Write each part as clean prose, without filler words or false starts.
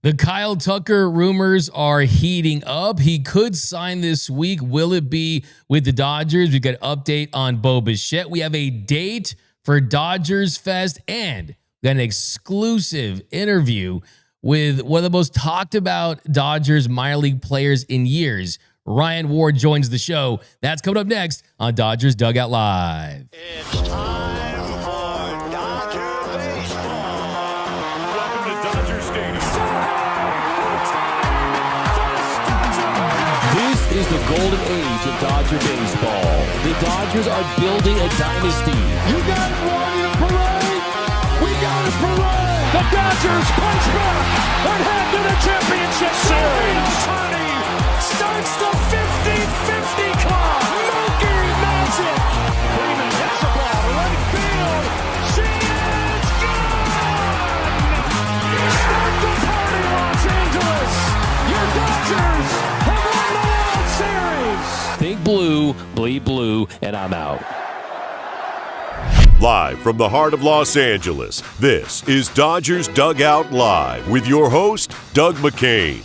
The Kyle Tucker rumors are heating up. He could sign this week. Will it be with the Dodgers? We got an update on Bichette. We have a date for Dodgers Fest, and we got an exclusive interview with one of the most talked about Dodgers minor league players in years. Ryan Ward joins the show. That's coming up next on Dodgers Dugout Live. It's time for Dodger baseball. Welcome to Dodger Stadium. This is the golden age of Dodger baseball. The Dodgers are building a dynasty. You got it, Ryan Parade. We got it, Parade. The Dodgers punch back and head to the championship series. Tony starts the 50-50 club. Mookie Magic. Freeman hits the ball to right field. She is gone. Start the party, Los Angeles. Your Dodgers have won the World Series. Think blue, bleed blue, and I'm out. Live from the heart of Los Angeles, this is Dodgers Dugout Live with your host, Doug McKain.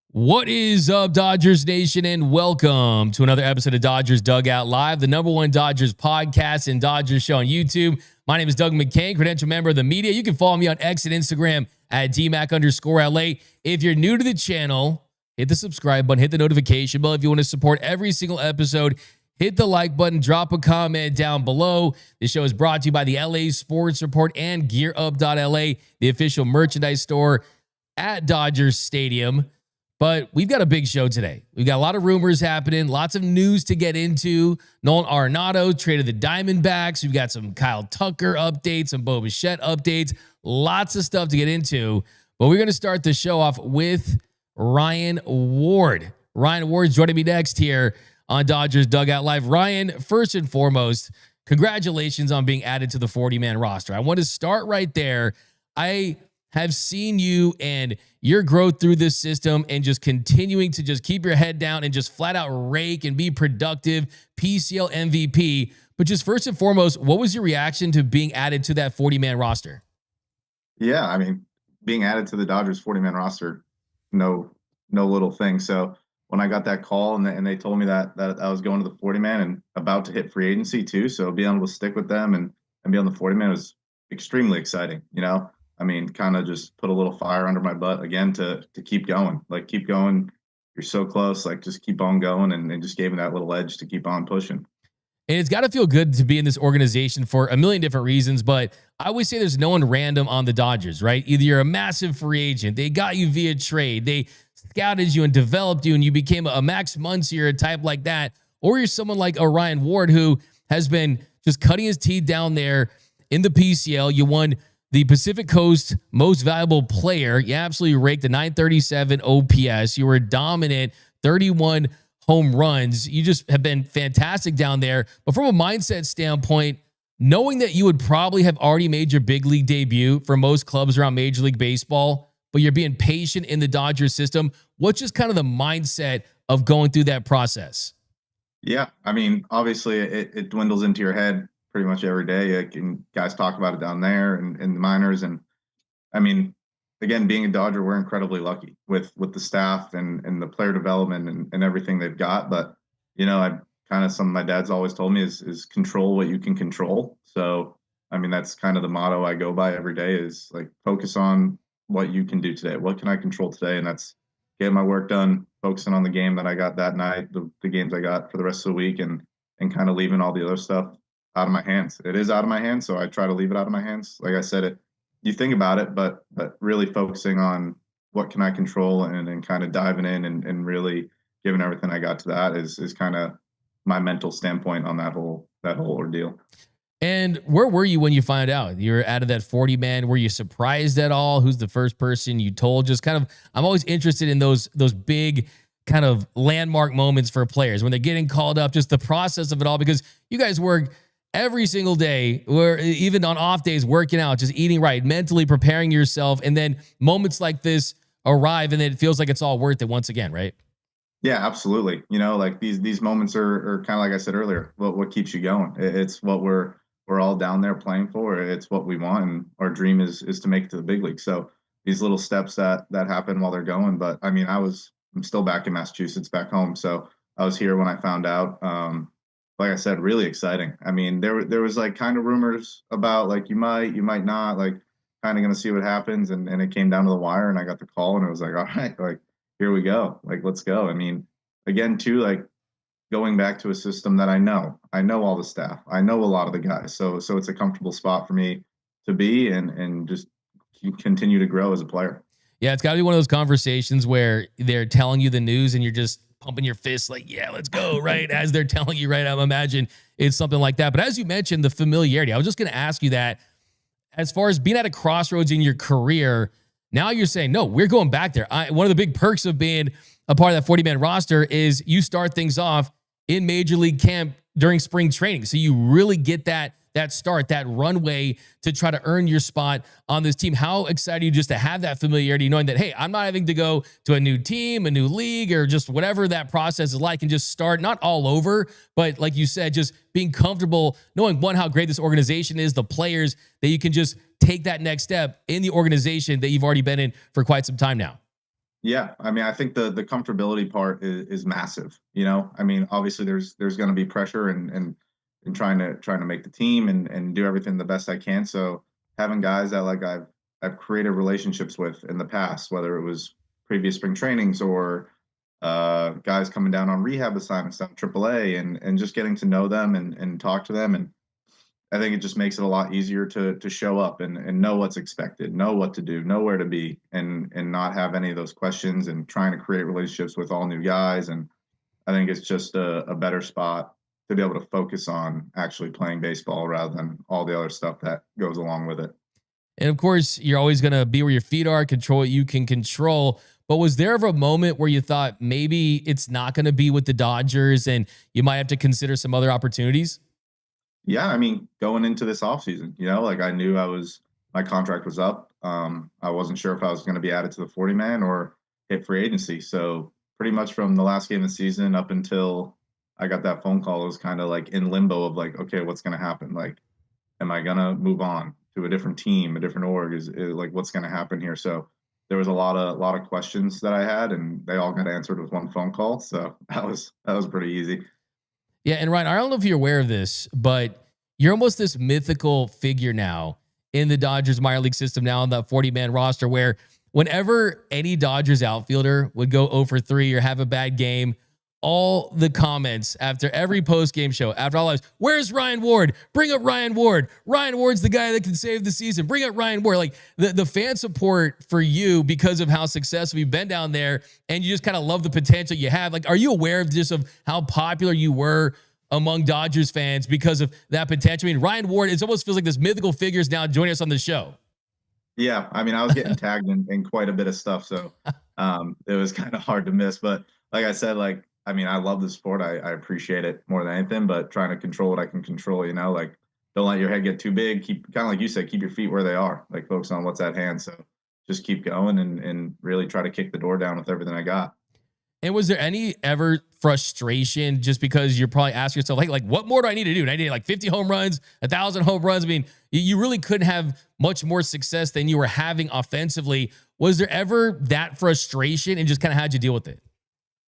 What is up, Dodgers Nation, and welcome to another episode of Dodgers Dugout Live, the #1 Dodgers podcast and Dodgers show on YouTube. My name is Doug McKain, credential member of the media. You can follow me on X and Instagram at Dmac_LA. If you're new to the channel, hit the subscribe button, hit the notification bell. If you want to support every single episode, hit the like button, drop a comment down below. This show is brought to you by the LA Sports Report and GearUp.LA, the official merchandise store at Dodgers Stadium. But we've got a big show today. We've got a lot of rumors happening, lots of news to get into. Nolan Arenado traded the Diamondbacks. We've got some Kyle Tucker updates, some Bichette updates, lots of stuff to get into. But we're going to start the show off with Ryan Ward. Ryan Ward's joining me next here on Dodgers Dugout Live. Ryan, first and foremost, congratulations on being added to the 40-man roster. I want to start right there. I have seen you and your growth through this system and just continuing to just keep your head down and just flat out rake and be productive, PCL MVP. But just first and foremost, what was your reaction to being added to that 40-man roster? Yeah, I mean, being added to the Dodgers 40-man roster, no little thing. So when I got that call and they told me that I was going to the 40-man and about to hit free agency too, so being able to stick with them and be on the 40-man was extremely exciting. You know, I mean, kind of just put a little fire under my butt again to keep going. Like, keep going. You're so close. Like, just keep on going, and just gave me that little edge to keep on pushing. And it's got to feel good to be in this organization for a million different reasons, but I always say there's no one random on the Dodgers, right? Either you're a massive free agent, they got you via trade, they scouted you and developed you, and you became a Max Muncy or a type like that, or you're someone like a Ryan Ward who has been just cutting his teeth down there in the PCL. You won the Pacific Coast Most Valuable Player. You absolutely raked the 937 OPS. You were dominant, 31 home runs. You just have been fantastic down there. But from a mindset standpoint, knowing that you would probably have already made your big league debut for most clubs around Major League Baseball, but you're being patient in the Dodgers system, what's just kind of the mindset of going through that process? Yeah, I mean, obviously it dwindles into your head pretty much every day. Guys talk about it down there and in the minors. And I mean, again, being a Dodger, we're incredibly lucky with the staff and the player development and everything they've got. But, you know, I kind of, something my dad's always told me is control what you can control. So, I mean, that's kind of the motto I go by every day is like, focus on what you can do today. What can I control today? And that's getting my work done, focusing on the game that I got that night, the games I got for the rest of the week, and kind of leaving all the other stuff out of my hands. It is out of my hands, so I try to leave it out of my hands. Like I said, you think about it, but really focusing on what can I control and kind of diving in and really giving everything I got to that is kind of my mental standpoint on that whole ordeal. And where were you when you found out you were out of that 40-man? Were you surprised at all? Who's the first person you told? Just kind of, I'm always interested in those big kind of landmark moments for players when they're getting called up, just the process of it all, because you guys work every single day, or even on off days, working out, just eating right, mentally preparing yourself. And then moments like this arrive and it feels like it's all worth it once again, right? Yeah, absolutely. You know, like these moments are kind of, like I said earlier, what keeps you going. It's what we're all down there playing for. It's what we want. And our dream is to make it to the big league. So these little steps that happen while they're going. But I mean, I'm still back in Massachusetts, back home. So I was here when I found out. Like I said, really exciting. I mean, there was like kind of rumors about like you might not, like kind of going to see what happens, and it came down to the wire, and I got the call, and it was like, all right, like here we go, like let's go. I mean, again, too, like going back to a system that I know all the staff, I know a lot of the guys, so it's a comfortable spot for me to be, and just continue to grow as a player. Yeah, it's got to be one of those conversations where they're telling you the news and you're just pumping your fists like, yeah, let's go, right? As they're telling you, right? I imagine it's something like that. But as you mentioned, the familiarity, I was just going to ask you that as far as being at a crossroads in your career, now you're saying, no, we're going back there. One of the big perks of being a part of that 40-man roster is you start things off in Major League camp during spring training. So you really get that start, that runway to try to earn your spot on this team. How excited are you just to have that familiarity, knowing that, hey, I'm not having to go to a new team, a new league, or just whatever that process is like, and just start not all over, but like you said, just being comfortable, knowing one, how great this organization is, the players, that you can just take that next step in the organization that you've already been in for quite some time now. Yeah, I mean, I think the comfortability part is massive. You know, I mean, obviously there's going to be pressure and trying to make the team and do everything the best I can. So having guys that like I've created relationships with in the past, whether it was previous spring trainings or guys coming down on rehab assignments down AAA, and just getting to know them and talk to them, and I think it just makes it a lot easier to show up and know what's expected, know what to do, know where to be, and not have any of those questions, and trying to create relationships with all new guys. And I think it's just a better spot to be able to focus on actually playing baseball rather than all the other stuff that goes along with it. And of course, you're always going to be where your feet are, control what you can control. But was there ever a moment where you thought maybe it's not going to be with the Dodgers and you might have to consider some other opportunities? Yeah, I mean, going into this offseason, you know, like I knew my contract was up. I wasn't sure if I was going to be added to the 40-man or hit free agency. So pretty much from the last game of the season up until I got that phone call, it was kind of like in limbo of like, okay, what's going to happen? Like, am I going to move on to a different team, a different org? Is like, what's going to happen here? So there was a lot of questions that I had, and they all got answered with one phone call. So that was pretty easy. Yeah, and Ryan, I don't know if you're aware of this, but you're almost this mythical figure now in the Dodgers minor league system, now on the 40-man roster, where whenever any Dodgers outfielder would go 0 for 3 or have a bad game, all the comments after every post-game show, after all lives, where's Ryan Ward? Bring up Ryan Ward. Ryan Ward's the guy that can save the season. Bring up Ryan Ward. Like the fan support for you because of how successful you've been down there, and you just kind of love the potential you have. Like, are you aware of just of how popular you were among Dodgers fans because of that potential? I mean, Ryan Ward, it almost feels like this mythical figure is now joining us on the show. Yeah, I mean, I was getting tagged in quite a bit of stuff, so it was kind of hard to miss. But like I said, like, I mean, I love the sport. I appreciate it more than anything, but trying to control what I can control, you know, like don't let your head get too big. Keep, kind of like you said, keep your feet where they are, like focus on what's at hand. So just keep going and really try to kick the door down with everything I got. And was there any ever frustration just because you're probably asking yourself, like what more do I need to do? I need like 50 home runs, 1,000 home runs. I mean, you really couldn't have much more success than you were having offensively. Was there ever that frustration, and just kind of how'd you deal with it?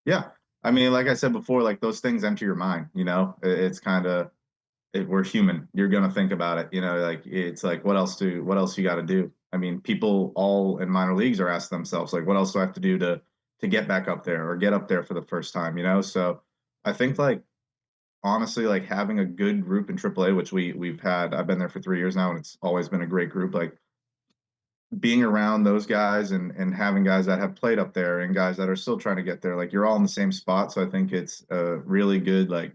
Yeah. I mean, like I said before, like those things enter your mind, you know, it's kind of, we're human. You're going to think about it, you know, like it's like, what else you got to do? I mean, people all in minor leagues are asking themselves, like, what else do I have to do to get back up there or get up there for the first time, you know? So I think like, honestly, like having a good group in AAA, which we've had, I've been there for 3 years now, and it's always been a great group. Like being around those guys and having guys that have played up there and guys that are still trying to get there, like you're all in the same spot. So I think it's a really good, like,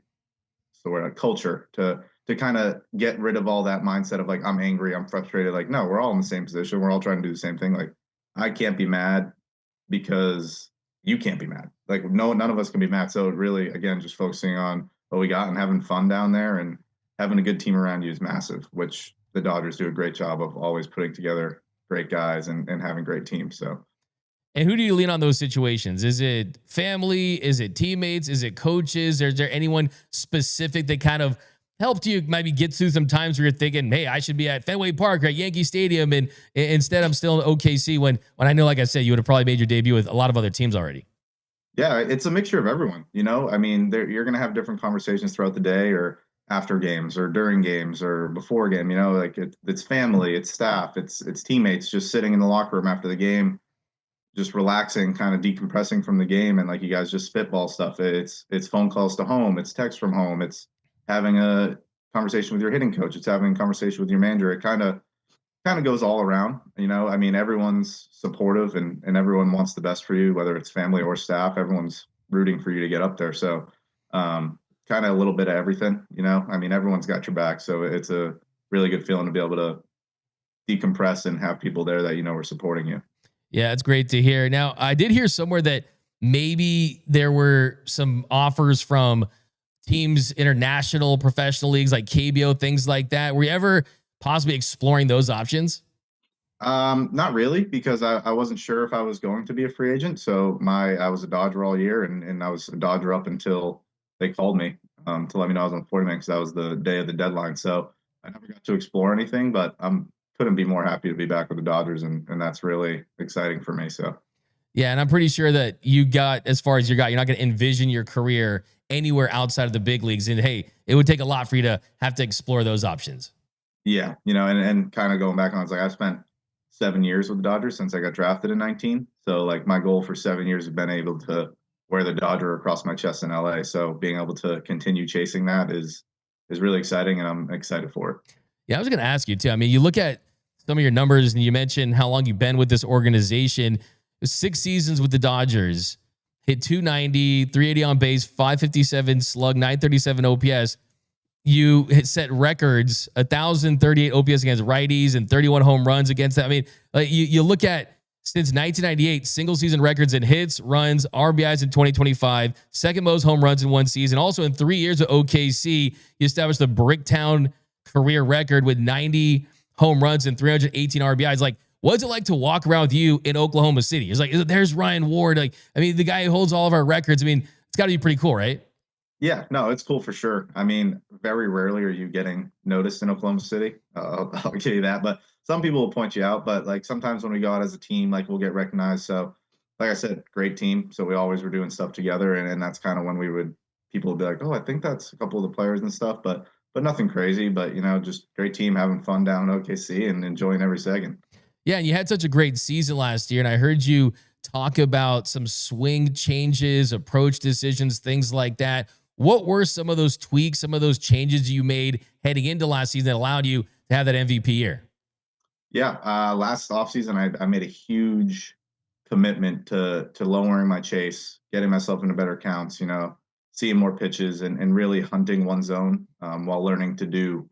so we're a culture to kind of get rid of all that mindset of like, I'm angry, I'm frustrated. Like, no, we're all in the same position. We're all trying to do the same thing. Like I can't be mad because you can't be mad. Like no, none of us can be mad. So really, again, just focusing on what we got and having fun down there and having a good team around you is massive, which the Dodgers do a great job of always putting together great guys and having great teams. So, and who do you lean on those situations? Is it family? Is it teammates? Is it coaches? Is there anyone specific that kind of helped you maybe get through some times where you're thinking, hey, I should be at Fenway Park or at Yankee Stadium, and instead I'm still in OKC when I know, like I said, you would have probably made your debut with a lot of other teams already? Yeah, it's a mixture of everyone, you know? I mean, you're going to have different conversations throughout the day or after games or during games or before a game, you know, like it's family, it's staff, it's teammates just sitting in the locker room after the game, just relaxing, kind of decompressing from the game, and like you guys just spitball stuff. It's phone calls to home, it's text from home, it's having a conversation with your hitting coach, it's having a conversation with your manager. It kind of goes all around, you know. I mean, everyone's supportive and everyone wants the best for you, whether it's family or staff. Everyone's rooting for you to get up there. So kind of a little bit of everything, you know. I mean, everyone's got your back, so it's a really good feeling to be able to decompress and have people there that you know are supporting you. Yeah, it's great to hear. Now, I did hear somewhere that maybe there were some offers from teams, international professional leagues like KBO, things like that. Were you ever possibly exploring those options? Not really, because I wasn't sure if I was going to be a free agent. So I was a Dodger all year, and I was a Dodger up until they called me to let me know I was on 40 man, because that was the day of the deadline. So I never got to explore anything, but couldn't be more happy to be back with the Dodgers, and that's really exciting for me. So Yeah, and I'm pretty sure that you got as far as you got. You're not going to envision your career anywhere outside of the big leagues. And hey, it would take a lot for you to have to explore those options. yeah, you know, and kind of going back on, it's like I spent 7 years with the Dodgers since I got drafted in 19. So like my goal for 7 years has been able to wear the Dodger across my chest in LA. So being able to continue chasing that is really exciting, and I'm excited for it. Yeah, I was going to ask you too. I mean, you look at some of your numbers and you mentioned how long you've been with this organization. 6 seasons with the Dodgers, hit 290, 380 on base, 557 slug, 937 OPS. You set records, 1,038 OPS against righties and 31 home runs against that. I mean, like you look at since 1998, single season records in hits, runs, RBIs in 2025, second most home runs in one season. Also in 3 years at OKC, you established the Bricktown career record with 90 home runs and 318 RBIs. Like, what's it like to walk around with you in Oklahoma City? It's like, there's Ryan Ward. Like, I mean, the guy who holds all of our records. I mean, it's got to be pretty cool, right? Yeah, no, it's cool for sure. I mean, very rarely are you getting noticed in Oklahoma City. I'll give you that. But some people will point you out. But like sometimes when we go out as a team, like we'll get recognized. So, like I said, great team. So we always were doing stuff together, and that's kind of when people would be like, oh, I think that's a couple of the players and stuff. But nothing crazy. But you know, just great team, having fun down in OKC and enjoying every second. Yeah, and you had such a great season last year, and I heard you talk about some swing changes, approach decisions, things like that. What were some of those tweaks, some of those changes you made heading into last season that allowed you to have that MVP year? Yeah, last offseason, I made a huge commitment to lowering my chase, getting myself into better counts, you know, seeing more pitches and really hunting one zone while learning to do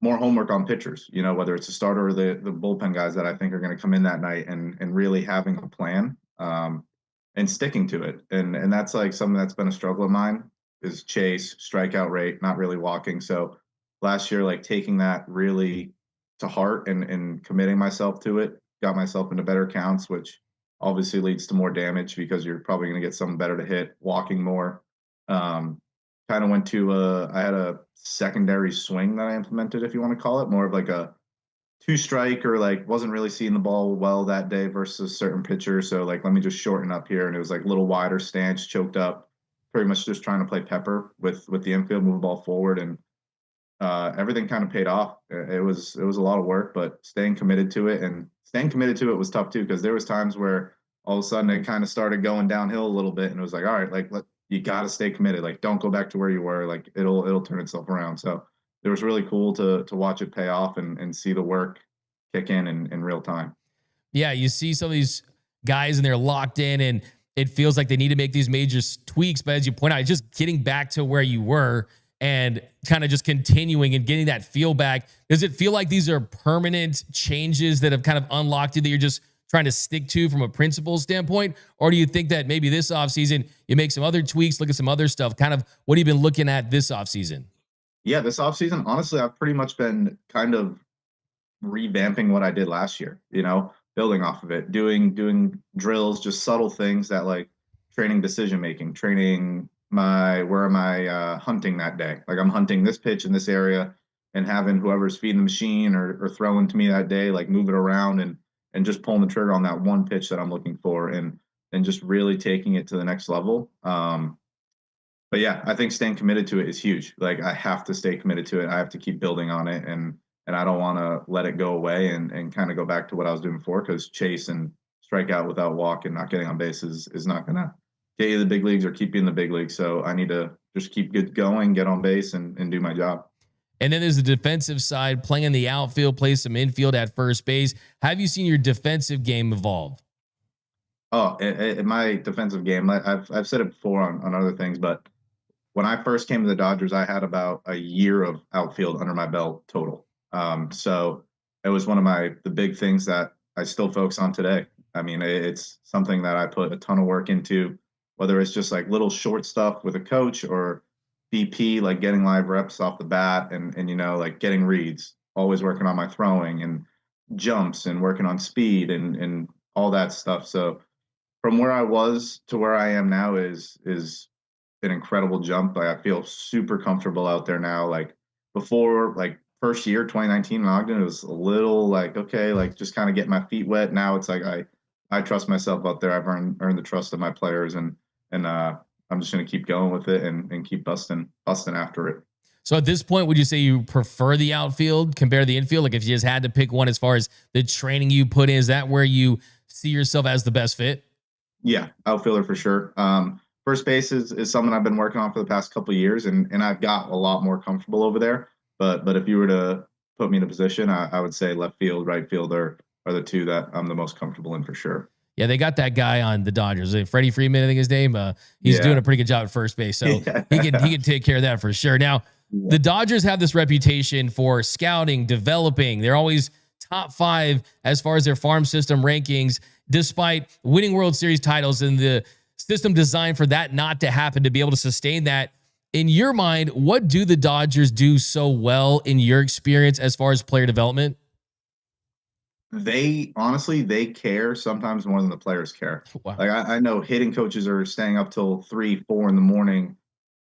more homework on pitchers, you know, whether it's a starter or the bullpen guys that I think are going to come in that night, and really having a plan and sticking to it. And that's like something that's been a struggle of mine, is chase, strikeout rate, not really walking. So last year, like taking that really to heart and committing myself to it, got myself into better counts, which obviously leads to more damage because you're probably going to get someone better to hit, walking more. Kind of went to I had a secondary swing that I implemented, if you want to call it, more of like a 2-strike, or like wasn't really seeing the ball well that day versus certain pitcher. So like, let me just shorten up here. And it was like a little wider stance, choked up, pretty much just trying to play pepper with the infield, move the ball forward. And everything kind of paid off. It was a lot of work, but staying committed to it was tough too, because there was times where all of a sudden it kind of started going downhill a little bit, and it was like, all right, like you got to stay committed. Like, don't go back to where you were. Like it'll turn itself around. So it was really cool to watch it pay off and see the work kick in real time. Yeah, you see some of these guys and they're locked in, and it feels like they need to make these major tweaks. But as you point out, it's just getting back to where you were and kind of just continuing and getting that feel back. Does it feel like these are permanent changes that have kind of unlocked you, that you're just trying to stick to from a principle standpoint? Or do you think that maybe this offseason you make some other tweaks, look at some other stuff? Kind of what have you been looking at this offseason? Yeah, this offseason, honestly, I've pretty much been kind of revamping what I did last year, you know, building off of it, doing drills, just subtle things that like training decision making, training where am I hunting that day? Like I'm hunting this pitch in this area and having whoever's feeding the machine or throwing to me that day, like move it around and just pulling the trigger on that one pitch that I'm looking for and just really taking it to the next level. But yeah, I think staying committed to it is huge. Like I have to stay committed to it. I have to keep building on it and I don't want to let it go away and kind of go back to what I was doing before, because chase and strike out without walk and not getting on base is not going to get you the big leagues or keep you in the big leagues. So I need to just keep going, get on base and do my job. And then there's the defensive side, playing in the outfield, play some infield at first base. Have you seen your defensive game evolve? Oh, my defensive game, I've said it before on other things, but when I first came to the Dodgers, I had about a year of outfield under my belt total. So it was one of the big things that I still focus on today. I mean, it's something that I put a ton of work into, whether it's just like little short stuff with a coach or BP, like getting live reps off the bat and like getting reads, always working on my throwing and jumps and working on speed and all that stuff. So from where I was to where I am now is an incredible jump. Like I feel super comfortable out there now. Like before, like first year, 2019 in Ogden, it was a little like, okay, like just kind of getting my feet wet. Now it's like I trust myself out there. I've earned the trust of my players and I'm just going to keep going with it and keep busting after it. So at this point, would you say you prefer the outfield compared to the infield? Like if you just had to pick one as far as the training you put in, is that where you see yourself as the best fit? Yeah, outfielder for sure. First base is something I've been working on for the past couple of years, and I've got a lot more comfortable over there. But if you were to put me in a position, I would say left field, right field are the two that I'm the most comfortable in for sure. Yeah, they got that guy on the Dodgers, Freddie Freeman, I think his name. He's doing a pretty good job at first base, so he can take care of that for sure. Now, the Dodgers have this reputation for scouting, developing. They're always top 5 as far as their farm system rankings, despite winning World Series titles and the system designed for that not to happen, to be able to sustain that. In your mind, what do the Dodgers do so well in your experience as far as player development? They care sometimes more than the players care. Wow. Like I know hitting coaches are staying up till 3, 4 in the morning,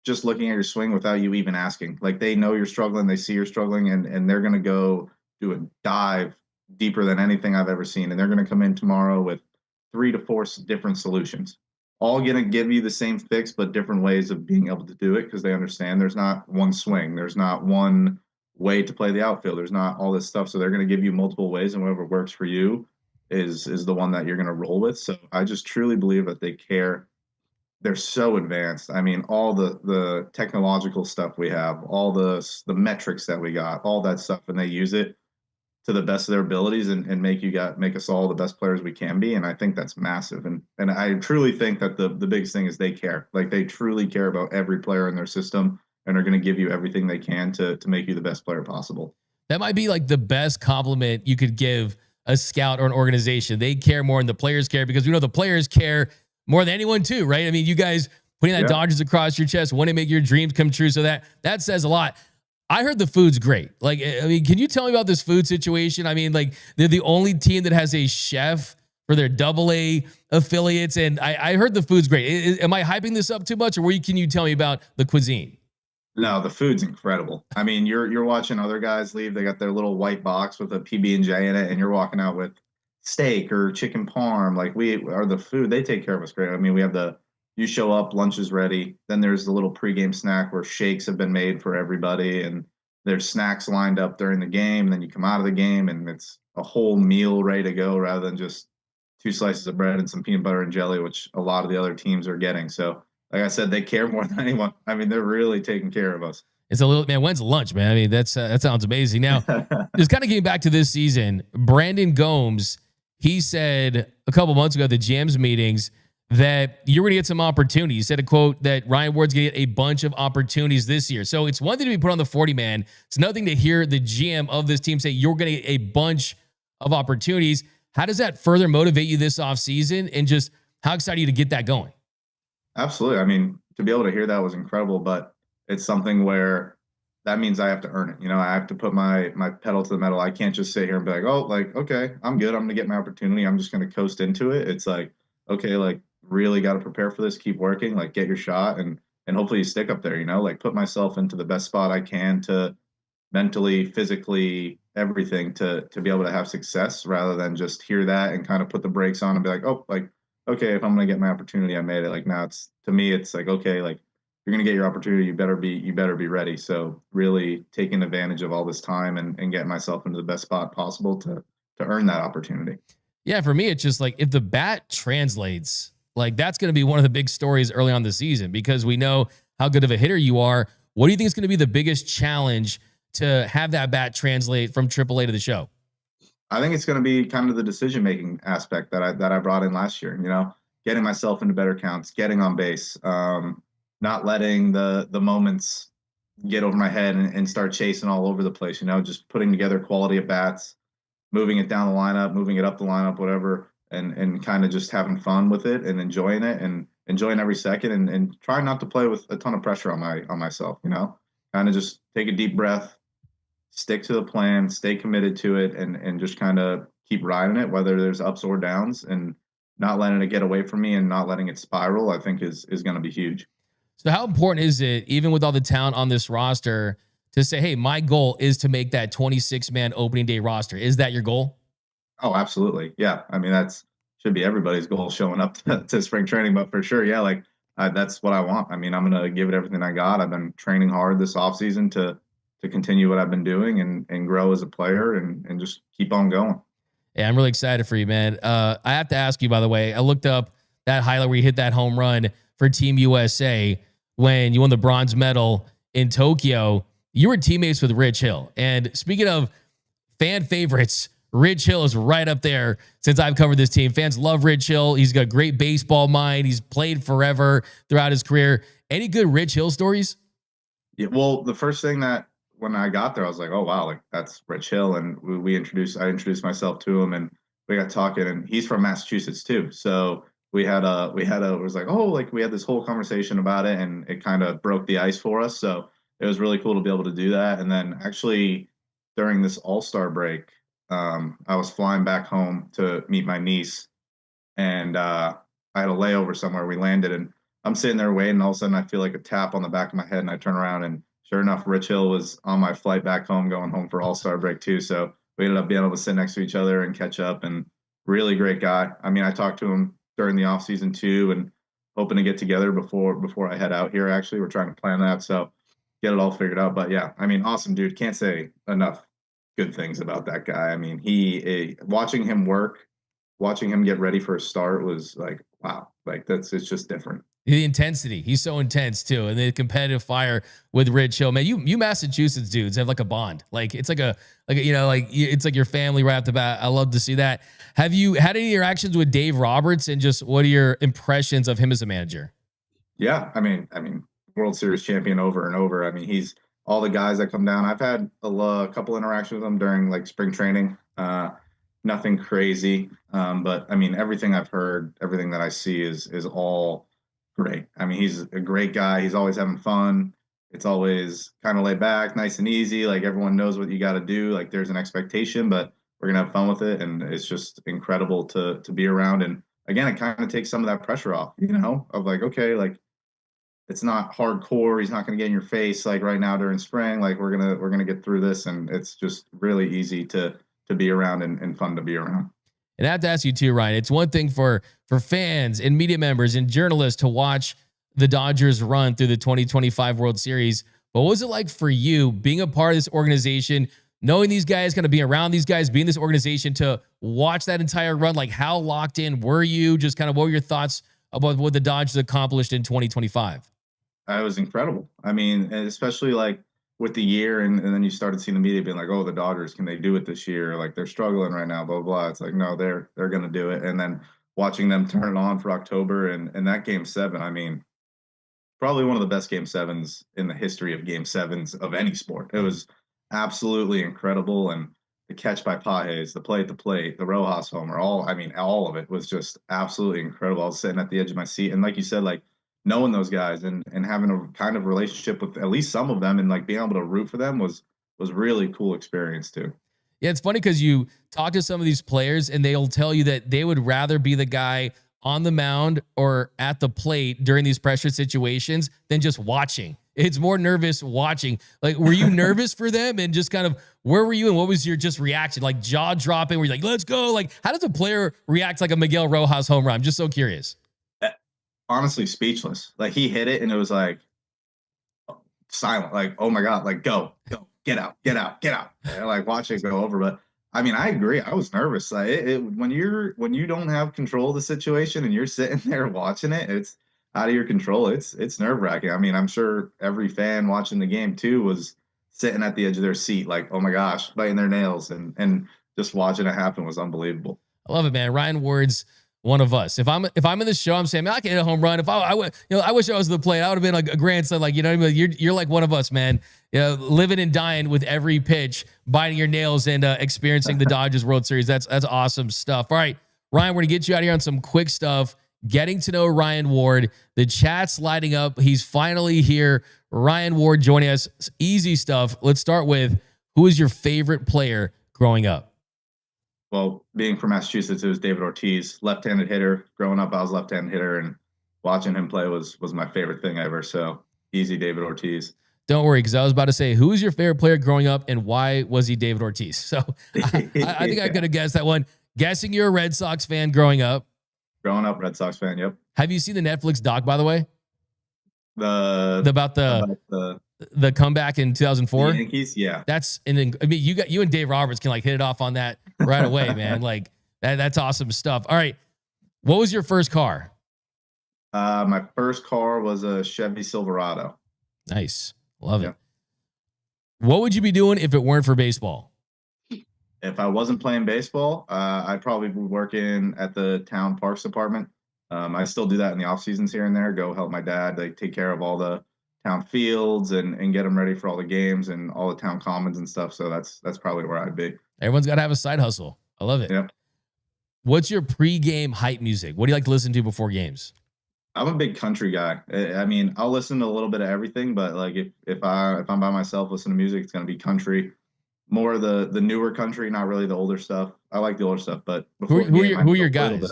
just looking at your swing without you even asking. Like they know you're struggling, they see you're struggling, and they're going to go do a dive deeper than anything I've ever seen. And they're going to come in tomorrow with 3 to 4 different solutions, all going to give you the same fix, but different ways of being able to do it, because they understand there's not one swing. There's not one way to play the outfield. There's not all this stuff. So they're going to give you multiple ways, and whatever works for you is the one that you're going to roll with. So I just truly believe that they care. They're so advanced. I mean, all the technological stuff we have, all the metrics that we got, all that stuff, and they use it to the best of their abilities and make us all the best players we can be. And I think that's massive. And I truly think that the biggest thing is they care. Like they truly care about every player in their system and are going to give you everything they can to make you the best player possible. That might be like the best compliment you could give a scout or an organization. They care more than the players care, because we know the players care more than anyone too, right? I mean, you guys putting that Dodgers across your chest, want to make your dreams come true. So that says a lot. I heard the food's great. Like, I mean, can you tell me about this food situation? I mean, like they're the only team that has a chef for their AA affiliates. And I heard the food's great. Am I hyping this up too much, or can you tell me about the cuisine? No, the food's incredible. I mean, you're watching other guys leave. They got their little white box with a PB&J in it, and you're walking out with steak or chicken parm. Like the food, they take care of us great. I mean, we have you show up, lunch is ready. Then there's the little pregame snack where shakes have been made for everybody, and there's snacks lined up during the game. And then you come out of the game, and it's a whole meal ready to go, rather than just 2 slices of bread and some peanut butter and jelly, which a lot of the other teams are getting. So, like I said, they care more than anyone. I mean, they're really taking care of us. It's a little, man, when's lunch, man? I mean, that sounds amazing. Now, just kind of getting back to this season, Brandon Gomes, he said a couple months ago at the GM's meetings that you're going to get some opportunities. He said a quote that Ryan Ward's going to get a bunch of opportunities this year. So it's one thing to be put on the 40-man. It's another thing to hear the GM of this team say you're going to get a bunch of opportunities. How does that further motivate you this offseason, and just how excited are you to get that going? Absolutely. I mean, to be able to hear that was incredible, but it's something where that means I have to earn it. You know, I have to put my pedal to the metal. I can't just sit here and be like, oh, like, okay, I'm good. I'm going to get my opportunity. I'm just going to coast into it. It's like, okay, like really got to prepare for this, keep working, like get your shot. And hopefully stick up there, like put myself into the best spot I can to mentally, physically, everything to be able to have success rather than just hear that and kind of put the brakes on and be like, oh, like, okay, if I'm going to get my opportunity, I made it. Like now it's, to me, it's like, okay, like you're going to get your opportunity. You better be ready. So really taking advantage of all this time and getting myself into the best spot possible to earn that opportunity. Yeah, for me, it's just like if the bat translates, like that's going to be one of the big stories early on the season because we know how good of a hitter you are. What do you think is going to be the biggest challenge to have that bat translate from AAA to the show? I think it's going to be kind of the decision-making aspect that I brought in last year, getting myself into better counts, getting on base, not letting the moments get over my head and start chasing all over the place, just putting together quality at bats, moving it down the lineup, moving it up the lineup, whatever, and kind of just having fun with it and enjoying it and enjoying every second and trying not to play with a ton of pressure on myself, kind of just take a deep breath, stick to the plan, stay committed to it and just kind of keep riding it, whether there's ups or downs and not letting it get away from me and not letting it spiral, I think is going to be huge. So how important is it, even with all the talent on this roster, to say, hey, my goal is to make that 26-man opening day roster? Is that your goal? Oh, absolutely. Yeah. I mean, should be everybody's goal showing up to spring training, but for sure. Yeah. Like that's what I want. I mean, I'm going to give it everything I got. I've been training hard this off season to continue what I've been doing and grow as a player and just keep on going. Yeah, I'm really excited for you, man. I have to ask you, by the way, I looked up that highlight where you hit that home run for Team USA when you won the bronze medal in Tokyo. You were teammates with Rich Hill. And speaking of fan favorites, Rich Hill is right up there since I've covered this team. Fans love Rich Hill. He's got a great baseball mind. He's played forever throughout his career. Any good Rich Hill stories? Yeah, well, the first thing that when I got there, I was like, oh, wow, like that's Rich Hill. And I introduced myself to him and we got talking and he's from Massachusetts too. So it was like, oh, like we had this whole conversation about it and it kind of broke the ice for us. So it was really cool to be able to do that. And then actually during this All-Star break, I was flying back home to meet my niece and I had a layover somewhere. We landed and I'm sitting there waiting. And all of a sudden I feel like a tap on the back of my head and I turn around and sure enough, Rich Hill was on my flight back home, going home for All-Star break too. So we ended up being able to sit next to each other and catch up and really great guy. I mean, I talked to him during the off season too and hoping to get together before I head out here. Actually, we're trying to plan that. So get it all figured out. But yeah, I mean, awesome dude. Can't say enough good things about that guy. I mean, watching him work, watching him get ready for a start was like, wow, like it's just different. The intensity. He's so intense too. And the competitive fire with Rich Hill, man, you Massachusetts dudes have like a bond. Like it's it's like your family right off the bat. I love to see that. Have you had any interactions with Dave Roberts and just what are your impressions of him as a manager? Yeah. I mean, World Series champion over and over. I mean, he's all the guys that come down. I've had a couple interactions with him during like spring training. Nothing crazy. But I mean, everything I've heard, everything that I see is all great. I mean, he's a great guy. He's always having fun. It's always kind of laid back, nice and easy. Like everyone knows what you got to do. Like there's an expectation, but we're going to have fun with it. And it's just incredible to be around. And again, it kind of takes some of that pressure off, of like, okay, like it's not hardcore. He's not going to get in your face like right now during spring. Like we're going to get through this. And it's just really easy to be around and fun to be around. And I have to ask you too, Ryan, it's one thing for fans and media members and journalists to watch the Dodgers run through the 2025 World Series. But what was it like for you being a part of this organization, knowing these guys, going to be around these guys, being in this organization to watch that entire run? Like how locked in were you? Just kind of what were your thoughts about what the Dodgers accomplished in 2025? It was incredible. I mean, especially like with the year and then you started seeing the media being like, oh, the Dodgers, can they do it this year? Like they're struggling right now, blah, blah, blah. It's like, no, they're going to do it. And then watching them turn it on for October and that game 7, I mean, probably one of the best game 7s in the history of game 7s of any sport. It was absolutely incredible. And the catch by Pages, the play at the plate, the Rojas homer, all of it was just absolutely incredible. I was sitting at the edge of my seat. And like you said, like, knowing those guys and having a kind of relationship with at least some of them and like being able to root for them was really cool experience too. Yeah, it's funny because you talk to some of these players and they'll tell you that they would rather be the guy on the mound or at the plate during these pressure situations than just watching. It's more nervous watching. Like, were you nervous for them? And just kind of, where were you and what was your just reaction? Like jaw dropping, where you're like, let's go. Like, how does a player react like a Miguel Rojas home run? I'm just so curious. Honestly, speechless. Like, he hit it and it was like silent. Like, oh my God, like go, get out. And like watch it go over. But I mean, I agree. I was nervous. Like when you don't have control of the situation and you're sitting there watching it, it's out of your control. It's nerve wracking. I mean, I'm sure every fan watching the game too was sitting at the edge of their seat, like, oh my gosh, biting their nails, and just watching it happen was unbelievable. I love it, man. Ryan Ward's one of us. If I'm in the show, I'm saying, man, I can hit a home run. If I wish I was the play. I would have been like a grandson. Like, you know what I mean? You're like one of us, man. You know, living and dying with every pitch, biting your nails and experiencing the Dodgers World Series. That's awesome stuff. All right, Ryan, we're gonna get you out here on some quick stuff. Getting to know Ryan Ward. The chat's lighting up. He's finally here. Ryan Ward joining us. Easy stuff. Let's start with, who is your favorite player growing up? Well, being from Massachusetts, it was David Ortiz, left-handed hitter. Growing up, I was left-handed hitter, and watching him play was my favorite thing ever. So easy, David Ortiz. Don't worry, because I was about to say, who is your favorite player growing up, and why was he David Ortiz? So I think I could have guessed that one. Guessing you're a Red Sox fan growing up. Growing up, Red Sox fan. Yep. Have you seen the Netflix doc, by the way? About The comeback in 2004. Yankees, yeah. That's I mean, you and Dave Roberts can like hit it off on that right away, man. Like that's awesome stuff. All right, what was your first car? My first car was a Chevy Silverado. Nice, love it. Yeah. What would you be doing if it weren't for baseball? If I wasn't playing baseball, I'd probably be working at the town parks department. I still do that in the off seasons here and there. Go help my dad, like take care of all the town fields and get them ready for all the games and all the town commons and stuff. So that's probably where I'd be. Everyone's got to have a side hustle. I love it. Yep. What's your pregame hype music? What do you like to listen to before games? I'm a big country guy. I mean, I'll listen to a little bit of everything, but like if I'm by myself listening to music, it's gonna be country. More of the newer country, not really the older stuff. I like the older stuff, but who are your guys?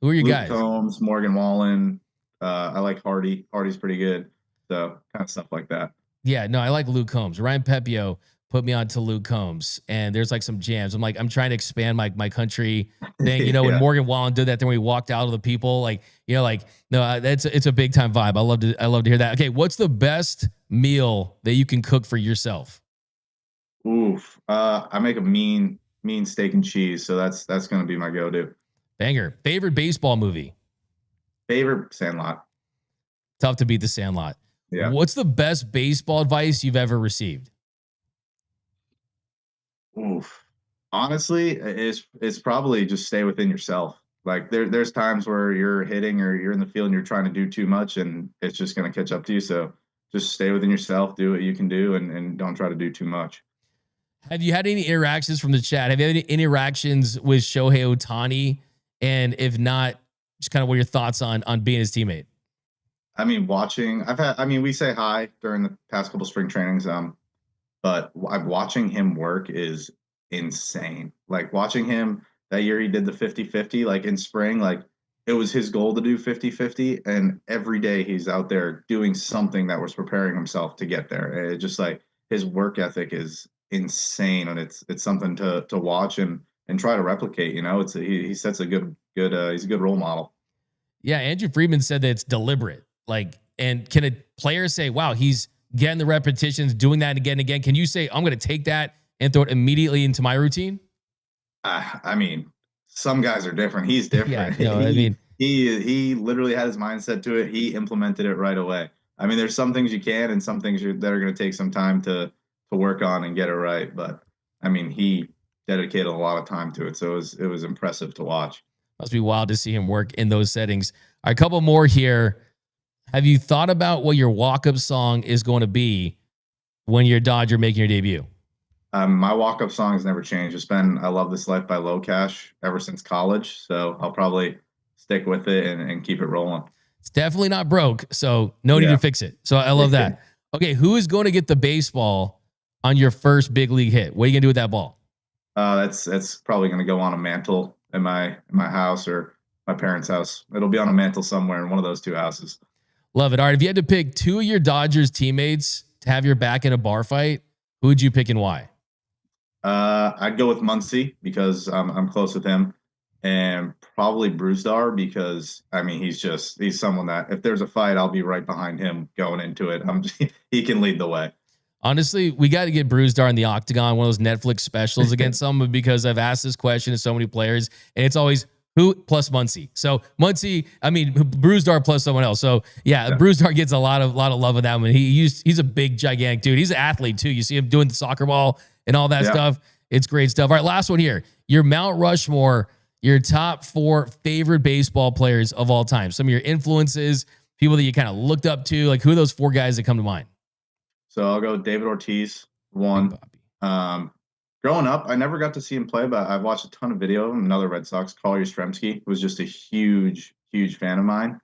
Who are your Luke guys? Combs, Morgan Wallen. I like Hardy. Hardy's pretty good. So kind of stuff like that. Yeah, no, I like Luke Combs. Ryan Pepio put me on to Luke Combs, and there's like some jams. I'm trying to expand my country thing. You know, when Yeah. Morgan Wallen did that, then we walked out of the people, like, you know, like, no, it's a big time vibe. I love to hear that. Okay, what's the best meal that you can cook for yourself? Oof. I make a mean steak and cheese, so that's gonna be my go-to. Banger. Favorite baseball movie? Favorite Sandlot. Tough to beat The Sandlot. Yeah. What's the best baseball advice you've ever received? Oof. Honestly, it's probably just stay within yourself. Like there's times where you're hitting or you're in the field and you're trying to do too much and it's just gonna catch up to you. So just stay within yourself, do what you can do, and don't try to do too much. Have you had any interactions from the chat? Have you had any interactions with Shohei Ohtani? And if not, just kind of what are your thoughts on being his teammate? I mean, we say hi during the past couple spring trainings. But watching him work is insane. Like watching him that year, he did the 50-50, like in spring, like it was his goal to do 50-50. And every day he's out there doing something that was preparing himself to get there. It just like his work ethic is insane. And it's something to watch and try to replicate, you know. He sets a good he's a good role model. Yeah, Andrew Friedman said that it's deliberate. Like, and can a player say, wow, he's getting the repetitions, doing that again and again? Can you say, I'm going to take that and throw it immediately into my routine? I mean, some guys are different. He's different. Yeah, no, I mean, he literally had his mindset to it. He implemented it right away. I mean, there's some things you can and some things that are going to take some time to work on and get it right. But I mean, he dedicated a lot of time to it. So it was impressive to watch. Must be wild to see him work in those settings. All right, a couple more here. Have you thought about what your walk-up song is going to be when you're a Dodger making your debut? My walk-up song has never changed. It's been I Love This Life by Low Cash ever since college. So I'll probably stick with it and keep it rolling. It's definitely not broke, so no need to fix it. So I love that. Okay, who is going to get the baseball on your first big league hit? What are you going to do with that ball? That's probably going to go on a mantle in my house or my parents' house. It'll be on a mantle somewhere in one of those two houses. Love it. All right. If you had to pick two of your Dodgers teammates to have your back in a bar fight, who would you pick and why? I'd go with Muncy because I'm close with him, and probably Brewstar because I mean he's someone that if there's a fight, I'll be right behind him going into it. He can lead the way. Honestly, we got to get Brewstar in the octagon, one of those Netflix specials against someone, because I've asked this question to so many players, and it's always who plus Muncy. So Brewstar plus someone else. So yeah, Brewstar gets a lot of love with that one. He's a big, gigantic dude. He's an athlete too. You see him doing the soccer ball and all that stuff. It's great stuff. All right, last one here. Your Mount Rushmore, your top 4 favorite baseball players of all time. Some of your influences, people that you kind of looked up to. Like, who are those 4 guys that come to mind? So I'll go David Ortiz, one. Growing up, I never got to see him play, but I've watched a ton of video of him. Another Red Sox, Collier Yastrzemski, was just a huge, huge fan of mine.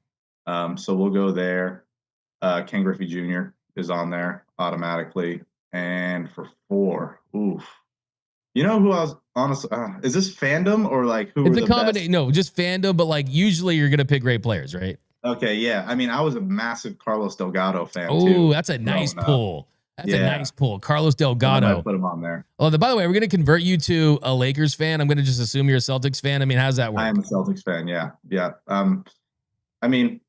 So we'll go there. Ken Griffey Jr. is on there automatically. And for 4, oof. You know who I was honestly? Is this fandom or like who? It's a combination. No, just fandom. But like usually you're gonna pick great players, right? Okay, yeah. I mean, I was a massive Carlos Delgado fan too. Oh, that's a nice pull. That's a nice pull. Carlos Delgado. Put him on there. Oh, by the way, we're going to convert you to a Lakers fan. I'm going to just assume you're a Celtics fan. I mean, how's that work? I am a Celtics fan. Yeah. Yeah. I mean,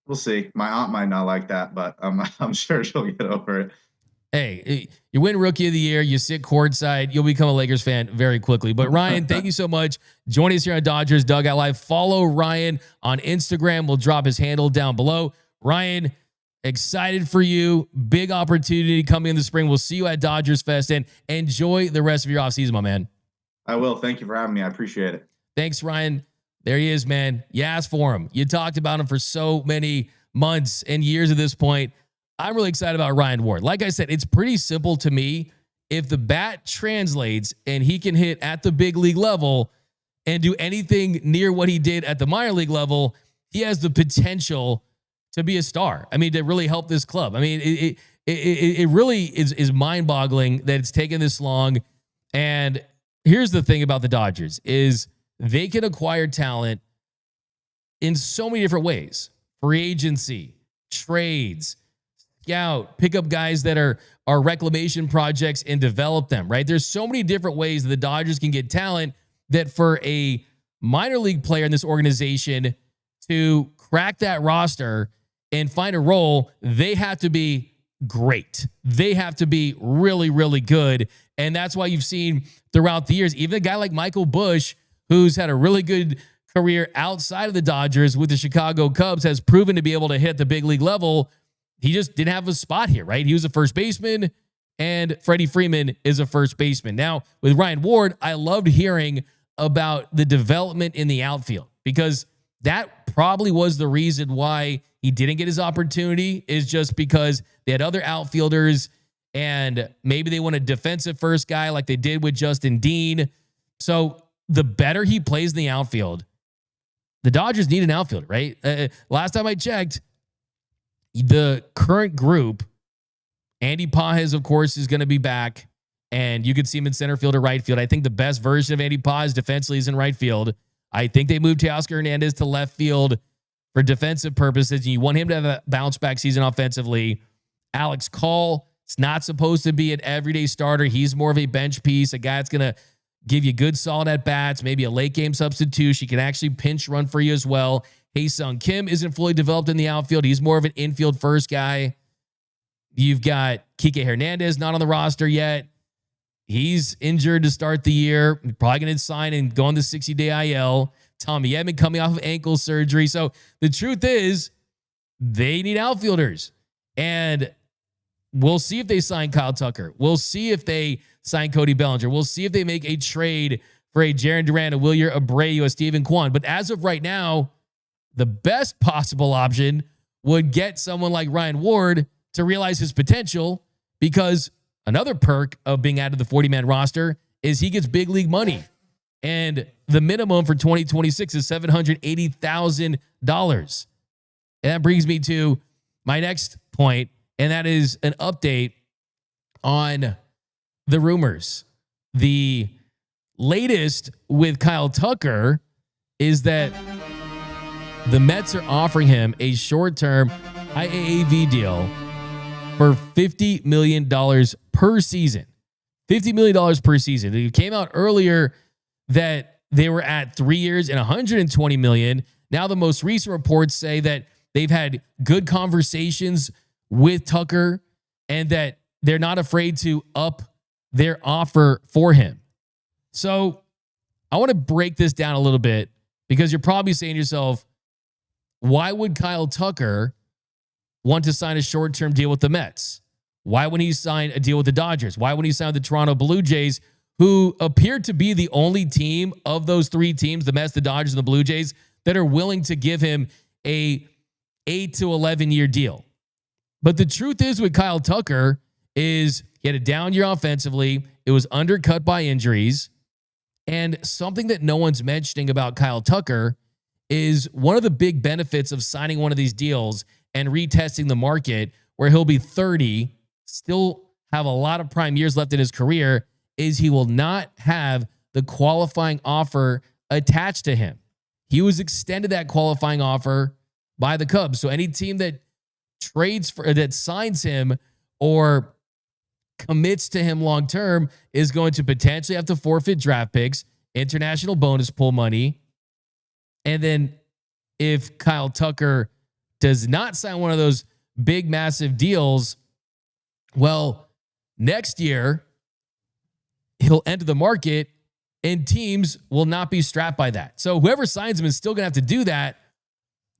we'll see. My aunt might not like that, but I'm sure she'll get over it. Hey, you win Rookie of the Year. You sit courtside. You'll become a Lakers fan very quickly. But Ryan, thank you so much. Joining us here on Dodgers Dugout Live. Follow Ryan on Instagram. We'll drop his handle down below. Ryan, excited for you. Big opportunity coming in the spring. We'll see you at Dodgers Fest, and enjoy the rest of your offseason, my man. I will. Thank you for having me. I appreciate it. Thanks, Ryan. There he is, man. You asked for him. You talked about him for so many months and years at this point. I'm really excited about Ryan Ward. Like I said, it's pretty simple to me. If the bat translates and he can hit at the big league level and do anything near what he did at the minor league level, he has the potential to be a star. I mean, to really help this club. I mean, it really is mind-boggling that it's taken this long. And here's the thing about the Dodgers is they can acquire talent in so many different ways. Free agency, trades, scout, pick up guys that are reclamation projects and develop them, right? There's so many different ways that the Dodgers can get talent that for a minor league player in this organization to crack that roster and find a role, they have to be great. They have to be really, really good. And that's why you've seen throughout the years, even a guy like Michael Busch, who's had a really good career outside of the Dodgers with the Chicago Cubs, has proven to be able to hit the big league level. He just didn't have a spot here, right? He was a first baseman, and Freddie Freeman is a first baseman. Now, with Ryan Ward, I loved hearing about the development in the outfield, because that probably was the reason why he didn't get his opportunity, is just because they had other outfielders and maybe they want a defensive first guy like they did with Justin Dean. So the better he plays in the outfield, the Dodgers need an outfielder, right? Last time I checked, the current group, Andy Pages, of course, is going to be back, and you could see him in center field or right field. I think the best version of Andy Pages defensively is in right field. I think they moved Teoscar Hernandez to left field for defensive purposes. You want him to have a bounce back season offensively. Alex Call is not supposed to be an everyday starter. He's more of a bench piece, a guy that's going to give you good solid at bats, maybe a late game substitution. He can actually pinch run for you as well. Hae-Sung Kim isn't fully developed in the outfield. He's more of an infield first guy. You've got Kike Hernandez not on the roster yet. He's injured to start the year. Probably going to sign and go on the 60-day IL. Tommy Edman coming off of ankle surgery. So the truth is, they need outfielders. And we'll see if they sign Kyle Tucker. We'll see if they sign Cody Bellinger. We'll see if they make a trade for a Jarren Duran, a Wilyer Abreu, a Stephen Kwan. But as of right now, the best possible option would get someone like Ryan Ward to realize his potential, because another perk of being added to the 40-man roster is he gets big league money. And the minimum for 2026 is $780,000. And that brings me to my next point, and that is an update on the rumors. The latest with Kyle Tucker is that the Mets are offering him a short-term IAAV deal for $50 million per season. $50 million per season. It came out earlier that they were at 3 years and $120 million. Now the most recent reports say that they've had good conversations with Tucker and that they're not afraid to up their offer for him. So I want to break this down a little bit because you're probably saying to yourself, why would Kyle Tucker want to sign a short-term deal with the Mets? Why wouldn't he sign a deal with the Dodgers? Why wouldn't he sign with the Toronto Blue Jays, who appeared to be the only team of those three teams, the Mets, the Dodgers, and the Blue Jays, that are willing to give him a 8 to 11-year deal? But the truth is with Kyle Tucker is he had a down year offensively. It was undercut by injuries. And something that no one's mentioning about Kyle Tucker is one of the big benefits of signing one of these deals and retesting the market where he'll be 30, still have a lot of prime years left in his career, is he will not have the qualifying offer attached to him. He was extended that qualifying offer by the Cubs. So any team that that signs him or commits to him long-term is going to potentially have to forfeit draft picks, international bonus pool money. And then if Kyle Tucker does not sign one of those big, massive deals, well, next year he'll enter the market and teams will not be strapped by that. So whoever signs him is still going to have to do that,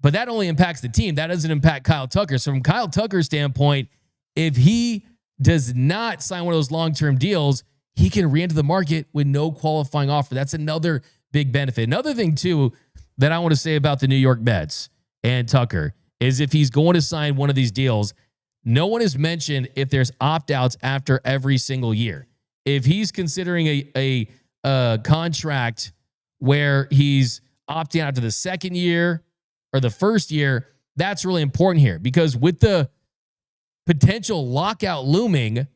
but that only impacts the team. That doesn't impact Kyle Tucker. So from Kyle Tucker's standpoint, if he does not sign one of those long-term deals, he can re-enter the market with no qualifying offer. That's another big benefit. Another thing, too, that I want to say about the New York Mets and Tucker is if he's going to sign one of these deals, no one has mentioned if there's opt-outs after every single year. If he's considering a contract where he's opting out to the second year or the first year, that's really important here because with the potential lockout looming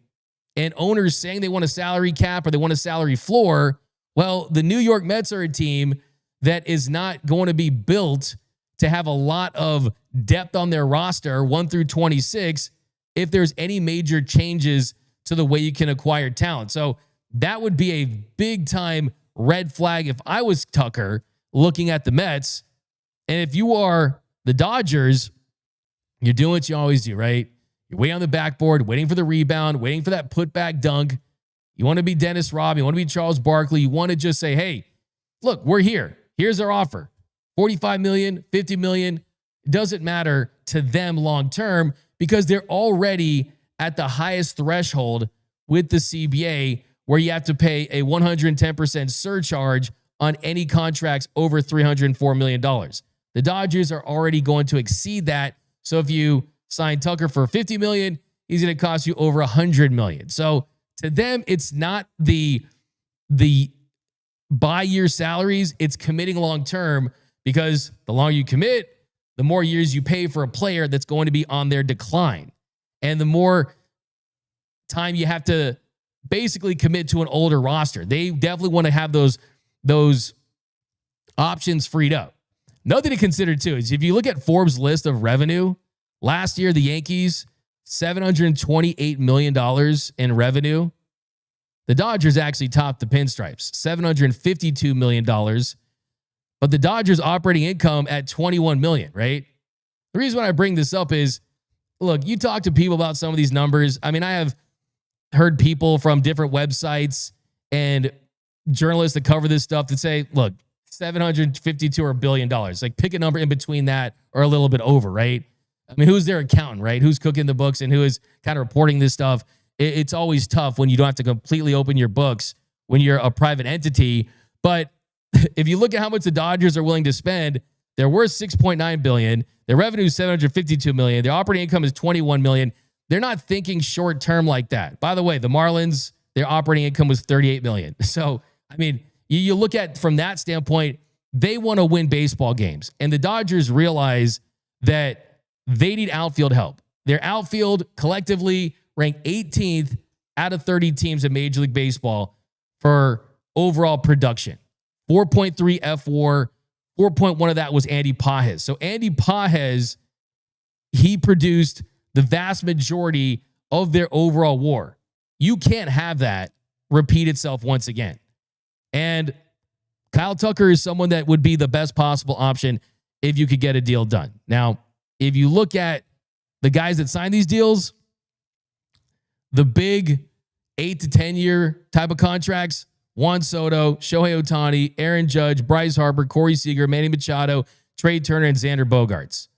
and owners saying they want a salary cap or they want a salary floor, well, the New York Mets are a team that is not going to be built to have a lot of depth on their roster 1 through 26 if there's any major changes to the way you can acquire talent. So that would be a big time red flag if I was Tucker looking at the Mets. And if you are the Dodgers, you're doing what you always do, right? You're waiting on the backboard, waiting for the rebound, waiting for that putback dunk. You want to be Dennis Robb. You want to be Charles Barkley. You want to just say, hey, look, we're here. Here's our offer. $45 million, $50 million. It doesn't matter to them long term because they're already at the highest threshold with the CBA where you have to pay a 110% surcharge on any contracts over $304 million. The Dodgers are already going to exceed that. So if you sign Tucker for $50 million, he's going to cost you over $100 million. So to them, it's not the by-year salaries. It's committing long-term because the longer you commit, the more years you pay for a player that's going to be on their decline. And the more time you have to basically commit to an older roster. They definitely want to have those options freed up. Another thing to consider too is if you look at Forbes' list of revenue, last year the Yankees, $728 million in revenue. The Dodgers actually topped the Pinstripes, $752 million. But the Dodgers operating income at $21 million, right? The reason why I bring this up is, look, you talk to people about some of these numbers. I mean, I have heard people from different websites and journalists that cover this stuff that say, look, 752 or $1 billion. Like pick a number in between that or a little bit over, right? I mean, who's their accountant, right? Who's cooking the books and who is kind of reporting this stuff? It's always tough when you don't have to completely open your books when you're a private entity. But if you look at how much the Dodgers are willing to spend, they're worth $6.9 billion. Their revenue is $752 million. Their operating income is $21 million. They're not thinking short term like that. By the way, the Marlins, their operating income was $38 million. So, I mean, you look at from that standpoint, they want to win baseball games. And the Dodgers realize that they need outfield help. Their outfield collectively ranked 18th out of 30 teams in Major League Baseball for overall production. 4.3 F WAR, 4.1 of that was Andy Pajes. So Andy Pajes, he produced the vast majority of their overall WAR. You can't have that repeat itself once again. And Kyle Tucker is someone that would be the best possible option if you could get a deal done. Now, if you look at the guys that signed these deals, the big 8 to 10 year type of contracts, Juan Soto, Shohei Ohtani, Aaron Judge, Bryce Harper, Corey Seager, Manny Machado, Trey Turner, and Xander Bogaerts.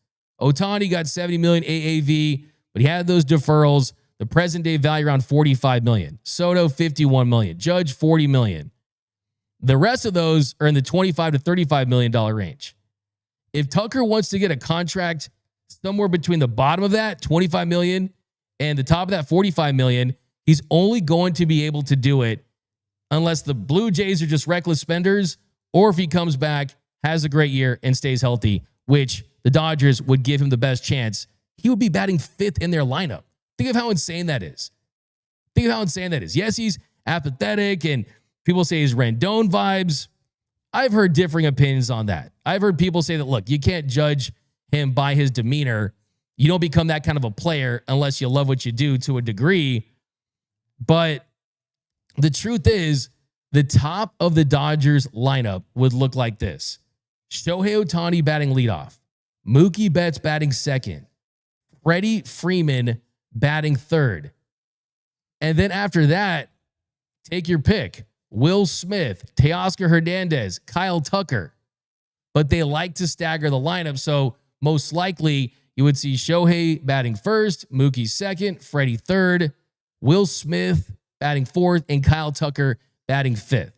Ohtani got $70 million AAV, but he had those deferrals. The present day value around $45 million. Soto, $51 million. Judge, $40 million. The rest of those are in the $25 to $35 million range. If Tucker wants to get a contract somewhere between the bottom of that, $25 million, and the top of that, $45 million, he's only going to be able to do it unless the Blue Jays are just reckless spenders, or if he comes back, has a great year, and stays healthy, which the Dodgers would give him the best chance. He would be batting 5th in their lineup. Think of how insane that is. Yes, he's apathetic, and people say he's Rendon vibes. I've heard differing opinions on that. I've heard people say that, look, you can't judge him by his demeanor. You don't become that kind of a player unless you love what you do to a degree. But the truth is, the top of the Dodgers lineup would look like this. Shohei Ohtani batting leadoff. Mookie Betts batting second. Freddie Freeman batting third. And then after that, take your pick. Will Smith, Teoscar Hernandez, Kyle Tucker. But they like to stagger the lineup, so most likely you would see Shohei batting first, Mookie second, Freddie third, Will Smith batting fourth, and Kyle Tucker batting fifth.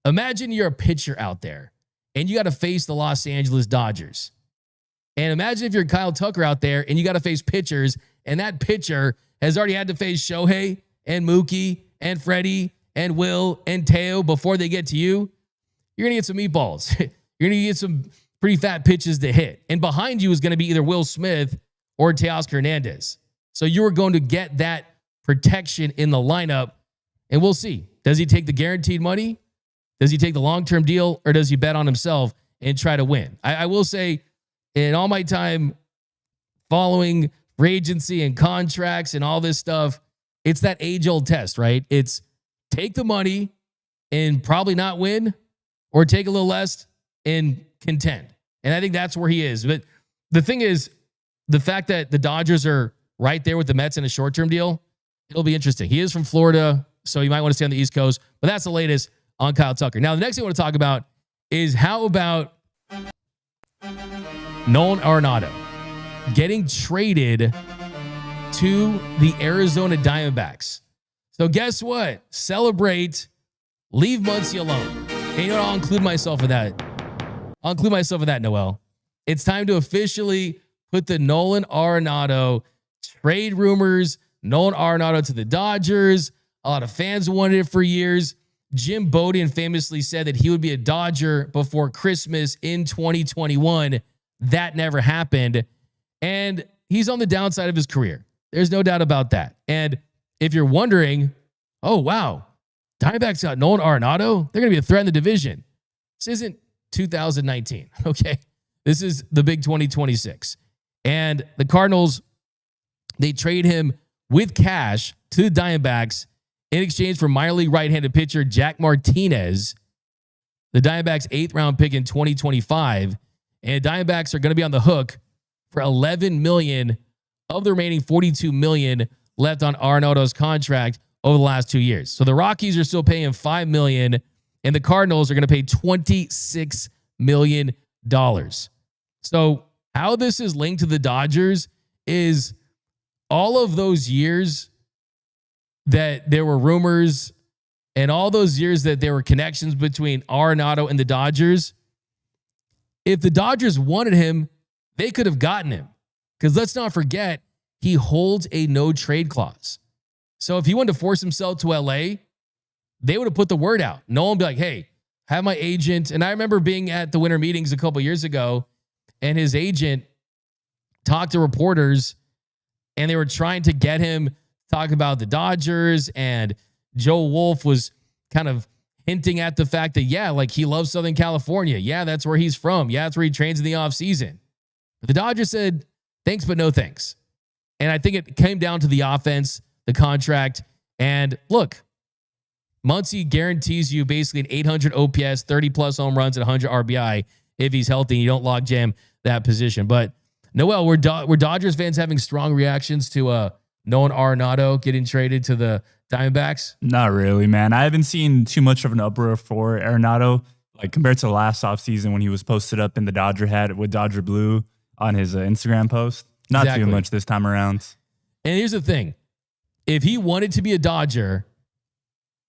Imagine you're a pitcher out there, and you got to face the Los Angeles Dodgers. And imagine if you're Kyle Tucker out there, and you got to face pitchers, and that pitcher has already had to face Shohei and Mookie and Freddie and Will and Teo before they get to you. You're going to get some meatballs. You're going to get some pretty fat pitches to hit. And behind you is going to be either Will Smith or Teoscar Hernandez. So you're going to get that protection in the lineup. And we'll see. Does he take the guaranteed money? Does he take the long-term deal? Or does he bet on himself and try to win? I will say, in all my time following free agency and contracts and all this stuff, it's that age-old test, right? It's take the money and probably not win, or take a little less and contend. And I think that's where he is. But the thing is, the fact that the Dodgers are right there with the Mets in a short-term deal, it'll be interesting. He is from Florida, so you might want to stay on the East Coast. But that's the latest on Kyle Tucker. Now, the next thing I want to talk about is how about Nolan Arenado getting traded to the Arizona Diamondbacks. So guess what? Celebrate. Leave Muncy alone. And you know what? I'll include myself in that, Noel. It's time to officially put the Nolan Arenado trade rumors, Nolan Arenado to the Dodgers. A lot of fans wanted it for years. Jim Bodian famously said that he would be a Dodger before Christmas in 2021. That never happened. And he's on the downside of his career. There's no doubt about that. And if you're wondering, oh, wow, Diamondbacks got Nolan Arenado, they're going to be a threat in the division. This isn't 2019, okay? This is the big 2026. And the Cardinals, they trade him with cash to the Diamondbacks in exchange for minor league right-handed pitcher Jack Martinez, the Diamondbacks' 8th round pick in 2025. And Diamondbacks are going to be on the hook for $11 million of the remaining $42 million left on Arenado's contract over the last 2 years. So the Rockies are still paying $5 million, and the Cardinals are going to pay $26 million. So how this is linked to the Dodgers is all of those years that there were rumors and all those years that there were connections between Arenado and the Dodgers. If the Dodgers wanted him, they could have gotten him. Because let's not forget, he holds a no trade clause. So if he wanted to force himself to LA, they would have put the word out. Nolan would be like, hey, have my agent. And I remember being at the winter meetings a couple years ago, and his agent talked to reporters, and they were trying to get him to talk about the Dodgers, and Joe Wolf was kind of hinting at the fact that, yeah, like he loves Southern California. Yeah, that's where he's from. Yeah, that's where he trains in the offseason. But the Dodgers said, thanks, but no thanks. And I think it came down to the offense, the contract, and look, Muncy guarantees you basically an 800 OPS, 30-plus home runs, and 100 RBI if he's healthy and you don't logjam that position. But, Noel, we're Dodgers fans having strong reactions to Nolan Arenado getting traded to the Diamondbacks? Not really, man. I haven't seen too much of an uproar for Arenado, like compared to the last offseason when he was posted up in the Dodger hat with Dodger Blue on his Instagram post. Not too much this time around. And here's the thing. If he wanted to be a Dodger,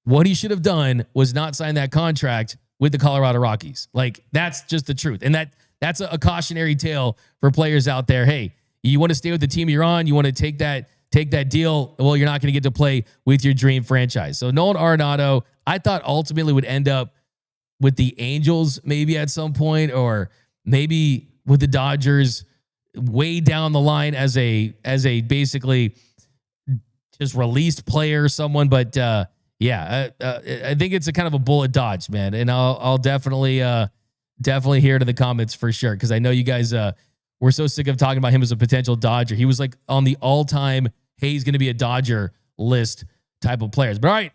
what he should have done was not sign that contract with the Colorado Rockies. Like, that's just the truth. And that's a cautionary tale for players out there. Hey, you want to stay with the team you're on? You want to take that deal? Well, you're not going to get to play with your dream franchise. So Nolan Arenado, I thought ultimately would end up with the Angels maybe at some point, or maybe with the Dodgers way down the line as a basically just released player or someone. But I think it's a kind of a bullet dodge, man. And I'll definitely hear to the comments for sure, because I know you guys were so sick of talking about him as a potential Dodger. He was like on the all-time, hey, he's going to be a Dodger list type of players. But all right,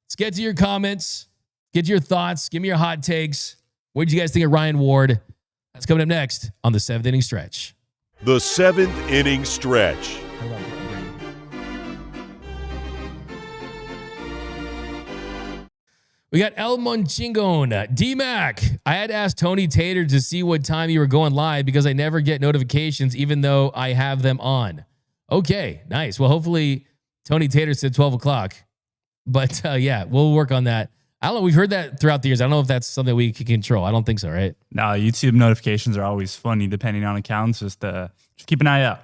let's get to your comments. Get your thoughts. Give me your hot takes. What did you guys think of Ryan Ward? That's coming up next on the 7th inning stretch. The 7th inning stretch. We got El Monchingon. Dmac, I had asked Tony Tater to see what time you were going live because I never get notifications even though I have them on. Okay, nice. Well, hopefully Tony Tater said 12 o'clock. But yeah, we'll work on that. I don't know. We've heard that throughout the years. I don't know if that's something we can control. I don't think so, right? No, YouTube notifications are always funny depending on accounts. Just keep an eye out.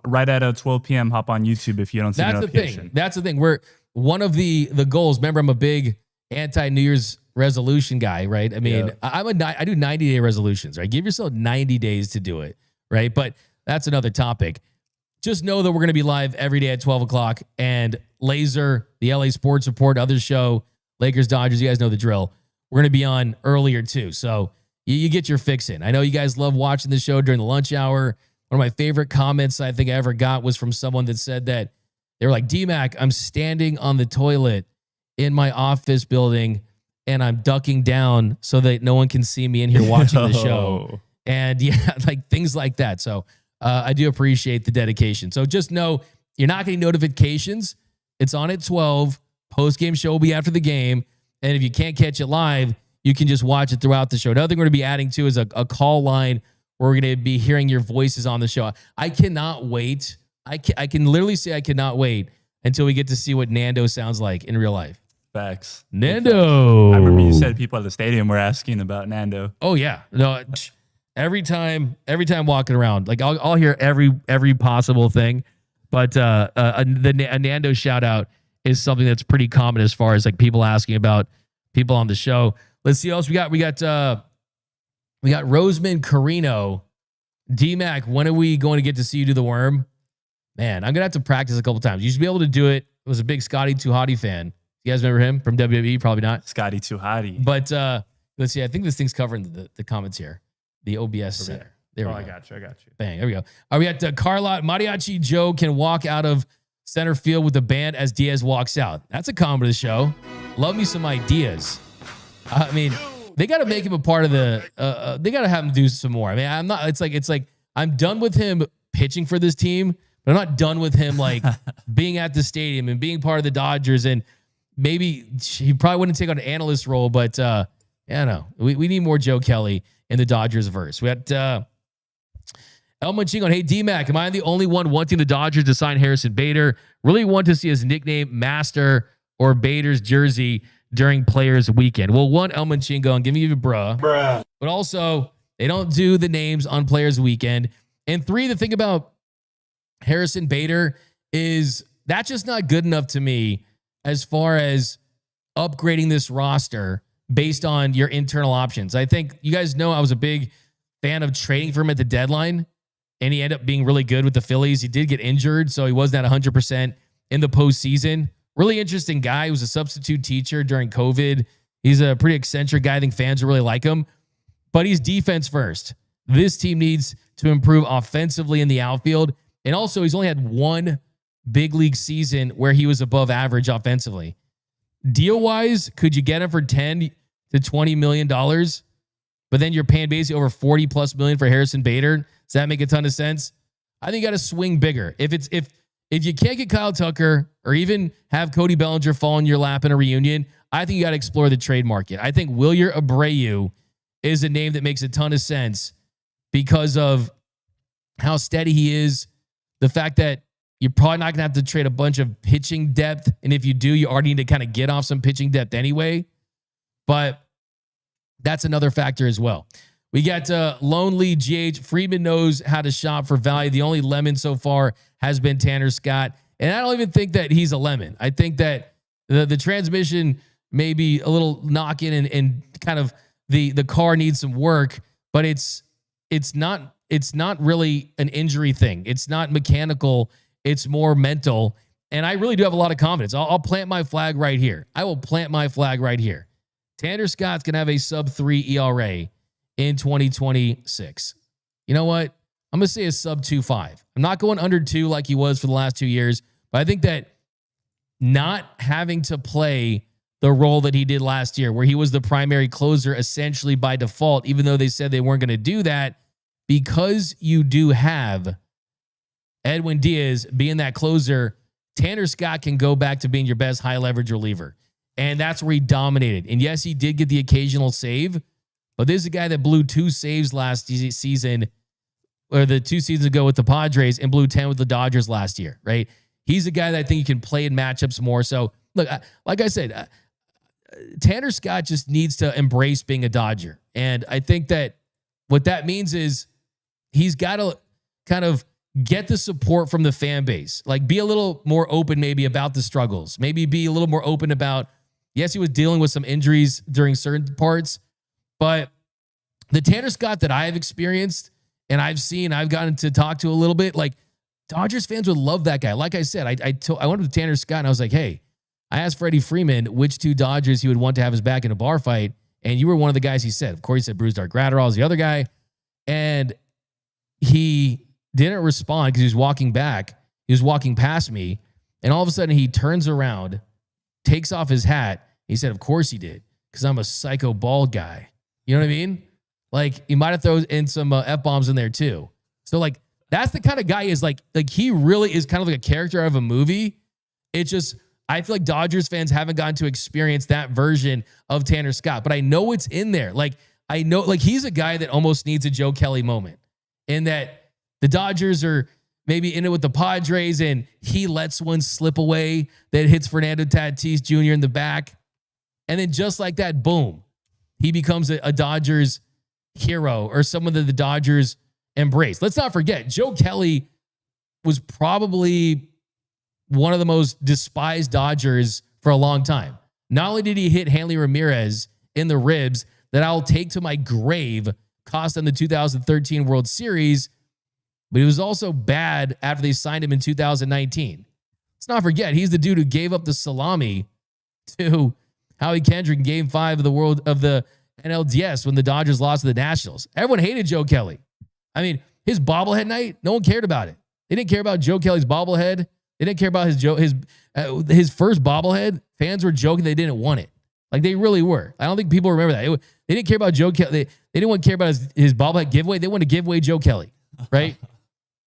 Right at 12 p.m., hop on YouTube if you don't see the notification. That's the thing. We're one of the goals. Remember, I'm a big anti-New Year's resolution guy, right? I mean, I do 90-day resolutions, right? Give yourself 90 days to do it, right? But that's another topic. Just know that we're going to be live every day at 12 o'clock. And Laser, the LA Sports Report, other show, Lakers, Dodgers, you guys know the drill. We're going to be on earlier too. So you get your fix in. I know you guys love watching the show during the lunch hour. One of my favorite comments I think I ever got was from someone that said that they were like, Dmac, I'm standing on the toilet in my office building and I'm ducking down so that no one can see me in here watching the show. And yeah, like things like that. So I do appreciate the dedication. So just know you're not getting notifications. It's on at 12. Post-game show will be after the game. And if you can't catch it live, you can just watch it throughout the show. Another thing we're going to be adding to is a call line where we're going to be hearing your voices on the show. I cannot wait. I can literally say I cannot wait until we get to see what Nando sounds like in real life. Facts. Nando. I remember you said people at the stadium were asking about Nando. Oh, yeah. No, every time walking around, like I'll hear every possible thing. But a Nando shout out is something that's pretty common as far as like people asking about people on the show. Let's see what else we got. We got Roseman Carino. Dmac, when are we going to get to see you do the worm? Man, I'm gonna have to practice a couple times. You should be able to do it. I was a big Scotty Too Hottie fan. You guys remember him from WWE? Probably not. Scotty Too Hottie. But let's see. I think this thing's covering the comments here. The OBS center. There we go. I got you. Bang. There we go. All right, we got Carlot. Mariachi Joe can walk out of center field with the band as Diaz walks out. That's a comment of the show. Love me some ideas. I mean, they got to make him a part of the. They got to have him do some more. I mean, I'm not. It's like I'm done with him pitching for this team, but I'm not done with him like being at the stadium and being part of the Dodgers. And maybe he probably wouldn't take on an analyst role, but yeah, no, we need more Joe Kelly in the Dodgers verse. We got El Monchingon. Hey, Dmac, am I the only one wanting the Dodgers to sign Harrison Bader? Really want to see his nickname Master or Bader's jersey during Players Weekend. Well, one, El Monchingon, give me a bruh. But also, they don't do the names on Players Weekend. And three, the thing about Harrison Bader is that's just not good enough to me as far as upgrading this roster based on your internal options. I think you guys know I was a big fan of trading for him at the deadline, and he ended up being really good with the Phillies. He did get injured, so he wasn't at 100% in the postseason. Really interesting guy. He was a substitute teacher during COVID He's a pretty eccentric guy. I think fans will really like him, but he's defense first. This team needs to improve offensively in the outfield. And also, he's only had one big league season where he was above average offensively. Deal-wise, could you get him for $10 to $20 million? But then you're paying basically over $40+ million for Harrison Bader. Does that make a ton of sense? I think you got to swing bigger. If you can't get Kyle Tucker or even have Cody Bellinger fall in your lap in a reunion, I think you got to explore the trade market. I think Wilyer Abreu is a name that makes a ton of sense because of how steady he is. The fact that you're probably not going to have to trade a bunch of pitching depth. And if you do, you already need to kind of get off some pitching depth anyway. But that's another factor as well. We got Lonely GH. Friedman knows how to shop for value. The only lemon so far has been Tanner Scott. And I don't even think that he's a lemon. I think that the transmission may be a little knocking and kind of the car needs some work, but it's not really an injury thing. It's not mechanical. It's more mental. And I really do have a lot of confidence. I'll plant my flag right here. I will plant my flag right here. Tanner Scott's going to have a sub-3 ERA in 2026. You know what? I'm going to say a sub-2.5. I'm not going under 2 like he was for the last 2 years, but I think that not having to play the role that he did last year, where he was the primary closer essentially by default, even though they said they weren't going to do that, because you do have Edwin Diaz being that closer, Tanner Scott can go back to being your best high leverage reliever. And that's where he dominated. And yes, he did get the occasional save, but this is a guy that blew 2 saves last season, or the 2 seasons ago with the Padres, and blew 10 with the Dodgers last year, right? He's a guy that I think you can play in matchups more. So, look, like I said, Tanner Scott just needs to embrace being a Dodger. And I think that what that means is he's got to kind of get the support from the fan base. Like, be a little more open maybe about the struggles. Maybe be a little more open about, yes, he was dealing with some injuries during certain parts, but the Tanner Scott that I've experienced and I've seen, I've gotten to talk to a little bit, like, Dodgers fans would love that guy. Like I said, I went to Tanner Scott and I was like, hey, I asked Freddie Freeman which 2 Dodgers he would want to have his back in a bar fight, and you were one of the guys he said. Of course, he said Bruce Dark Gratterall is the other guy, and he didn't respond because he was walking back. He was walking past me, and all of a sudden he turns around, takes off his hat. He said, of course he did, because I'm a psycho bald guy. You know what I mean? Like, he might have thrown in some F-bombs in there too. So, like, that's the kind of guy he is. Like he really is kind of like a character out of a movie. It's just, I feel like Dodgers fans haven't gotten to experience that version of Tanner Scott, but I know it's in there. Like, I know, like, he's a guy that almost needs a Joe Kelly moment, in that the Dodgers are maybe in it with the Padres and he lets one slip away that hits Fernando Tatis Jr. in the back. And then just like that, boom, he becomes a Dodgers hero, or someone that the Dodgers embrace. Let's not forget, Joe Kelly was probably one of the most despised Dodgers for a long time. Not only did he hit Hanley Ramirez in the ribs, that I'll take to my grave, cost them the 2013 World Series, but he was also bad after they signed him in 2019. Let's not forget, he's the dude who gave up the salami to Howie Kendrick in Game 5 of the NLDS when the Dodgers lost to the Nationals. Everyone hated Joe Kelly. I mean, his bobblehead night, no one cared about it. They didn't care about Joe Kelly's bobblehead. They didn't care about his first bobblehead. Fans were joking they didn't want it. Like, they really were. I don't think people remember that. They didn't care about Joe Kelly. They didn't want to care about his bobblehead giveaway. They wanted to give away Joe Kelly, right?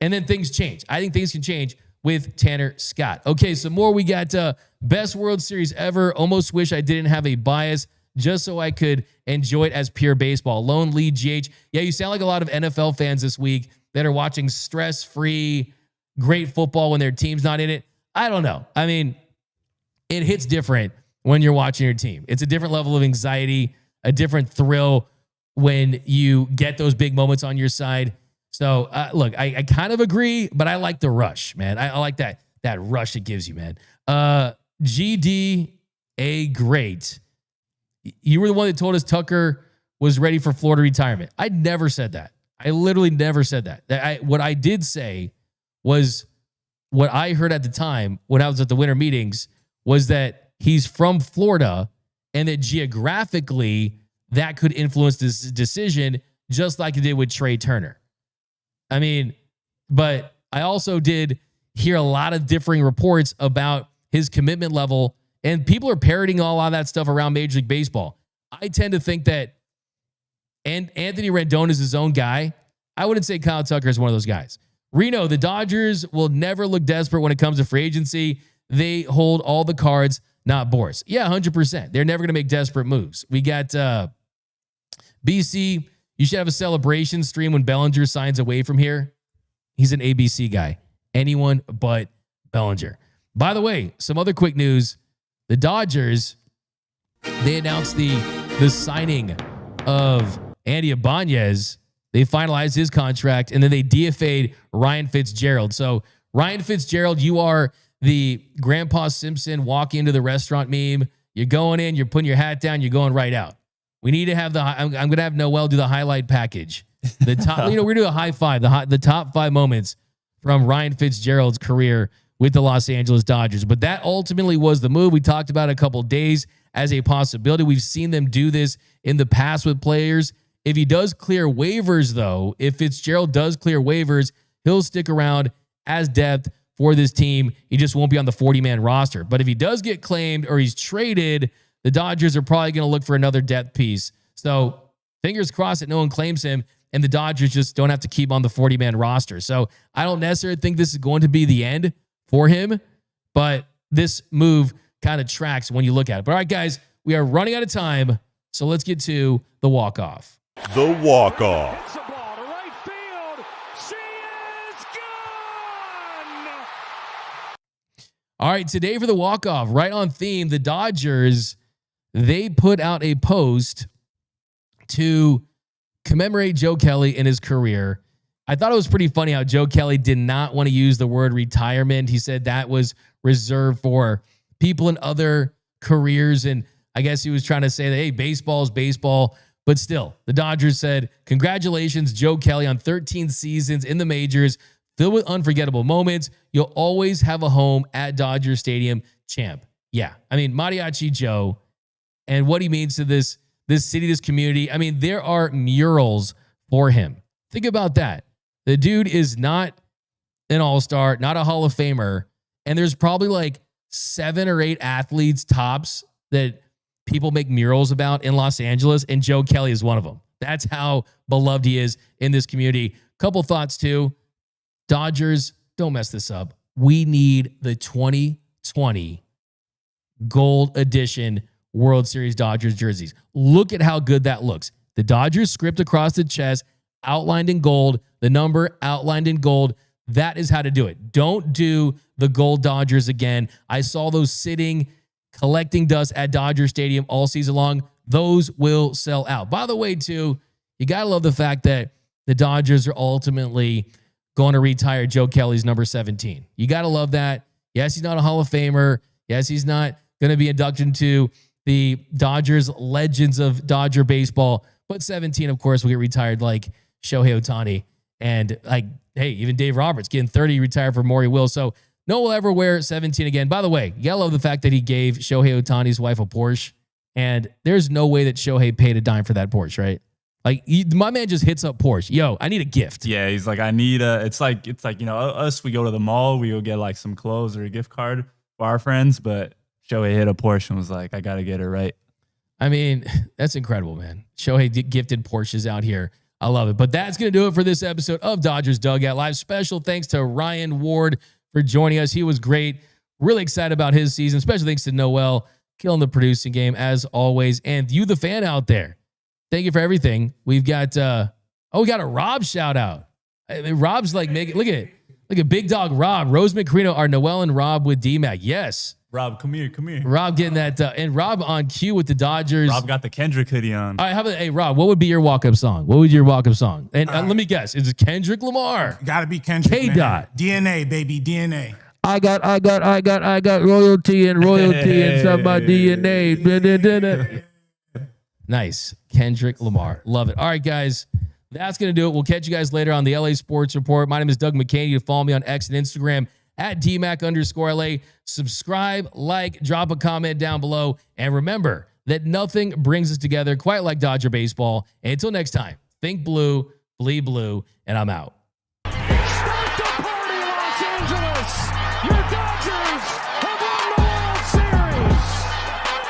And then things change. I think things can change with Tanner Scott. Okay, some more. We got best World Series ever. Almost wish I didn't have a bias, just so I could enjoy it as pure baseball. Lone Lead GH. Yeah, you sound like a lot of NFL fans this week that are watching stress-free, great football when their team's not in it. I don't know. I mean, it hits different when you're watching your team. It's a different level of anxiety, a different thrill when you get those big moments on your side. So, look, I kind of agree, but I like the rush, man. I like that rush it gives you, man. GDA great. You were the one that told us Tucker was ready for Florida retirement. I never said that. I literally never said that. What I did say was, what I heard at the time when I was at the winter meetings was that he's from Florida and that geographically that could influence this decision just like it did with Trey Turner. I mean, but I also did hear a lot of differing reports about his commitment level, and people are parroting a lot of that stuff around Major League Baseball. I tend to think that Anthony Rendon is his own guy. I wouldn't say Kyle Tucker is one of those guys. Reno, the Dodgers will never look desperate when it comes to free agency. They hold all the cards, not Boris. Yeah, 100%. They're never going to make desperate moves. We got BC. You should have a celebration stream when Bellinger signs away from here. He's an ABC guy. Anyone but Bellinger. By the way, some other quick news. The Dodgers, they announced the signing of Andy Ibanez. They finalized his contract, and then they DFA'd Ryan Fitzgerald. So, Ryan Fitzgerald, you are the Grandpa Simpson walking into the restaurant meme. You're going in, you're putting your hat down, you're going right out. We need to have I'm going to have Noel do the highlight package. The top, we're going to do a high five, the top 5 moments from Ryan Fitzgerald's career with the Los Angeles Dodgers. But that ultimately was the move. We talked about it a couple days as a possibility. We've seen them do this in the past with players. If he does clear waivers, though, if Fitzgerald does clear waivers, he'll stick around as depth for this team. He just won't be on the 40-man roster. But if he does get claimed or he's traded, the Dodgers are probably going to look for another depth piece. So fingers crossed that no one claims him and the Dodgers just don't have to keep on the 40-man roster. So I don't necessarily think this is going to be the end for him, but this move kind of tracks when you look at it. But all right, guys, we are running out of time, so let's get to the walk-off. The walk-off. Hits the ball to right field. She is gone. All right, today for the walk-off, right on theme, the Dodgers, they put out a post to commemorate Joe Kelly in his career. I thought it was pretty funny how Joe Kelly did not want to use the word retirement. He said that was reserved for people in other careers, and I guess he was trying to say that, hey, baseball is baseball. But still, the Dodgers said, congratulations, Joe Kelly, on 13 seasons in the majors, filled with unforgettable moments. You'll always have a home at Dodger Stadium, champ. Yeah, I mean, Mariachi Joe and what he means to this city, this community. I mean, there are murals for him. Think about that. The dude is not an all-star, not a Hall of Famer, and there's probably like 7 or 8 athletes tops that people make murals about in Los Angeles, and Joe Kelly is one of them. That's how beloved he is in this community. Couple thoughts too. Dodgers, don't mess this up. We need the 2020 Gold Edition World Series Dodgers jerseys. Look at how good that looks. The Dodgers script across the chest, outlined in gold, the number outlined in gold. That is how to do it. Don't do the gold Dodgers again. I saw those sitting, collecting dust at Dodger Stadium all season long. Those will sell out. By the way, too, you got to love the fact that the Dodgers are ultimately going to retire Joe Kelly's number 17. You got to love that. Yes, he's not a Hall of Famer. Yes, he's not going to be inducted into the Dodgers legends of Dodger baseball. But 17, of course, will get retired like Shohei Ohtani. And like, hey, even Dave Roberts getting 30 retired for Maury Will. So no one will ever wear 17 again. By the way, you got to love the fact that he gave Shohei Ohtani's wife a Porsche. And there's no way that Shohei paid a dime for that Porsche, right? Like, my man just hits up Porsche. Yo, I need a gift. Yeah, he's like, I need it's like, us, we go to the mall, we go get like some clothes or a gift card for our friends, but Shohei hit a Porsche and was like, I got to get it right. I mean, that's incredible, man. Shohei gifted Porsches out here. I love it. But that's going to do it for this episode of Dodgers Dugout Live. Special thanks to Ryan Ward for joining us. He was great. Really excited about his season. Special thanks to Noel, killing the producing game as always. And you, the fan out there, thank you for everything. We've got, we got a Rob shout out. I mean, Rob's like, look at it. Look at Big Dog Rob. Rose McCarino are Noel and Rob with Dmac. Yes. Rob, come here. Rob getting that, and Rob on cue with the Dodgers. Rob got the Kendrick hoodie on. All right, how about, hey, Rob, what would be your walk-up song? What would your walk-up song? And let me guess, is it Kendrick Lamar? Gotta be Kendrick. K-Dot. DNA, baby, DNA. I got royalty and some my DNA. Nice. Kendrick Lamar. Love it. All right, guys. That's going to do it. We'll catch you guys later on the LA Sports Report. My name is Doug McKain. You can follow me on X and Instagram at Dmac_LA. Subscribe, like, drop a comment down below. And remember that nothing brings us together quite like Dodger baseball. And until next time, think blue, bleed blue, and I'm out.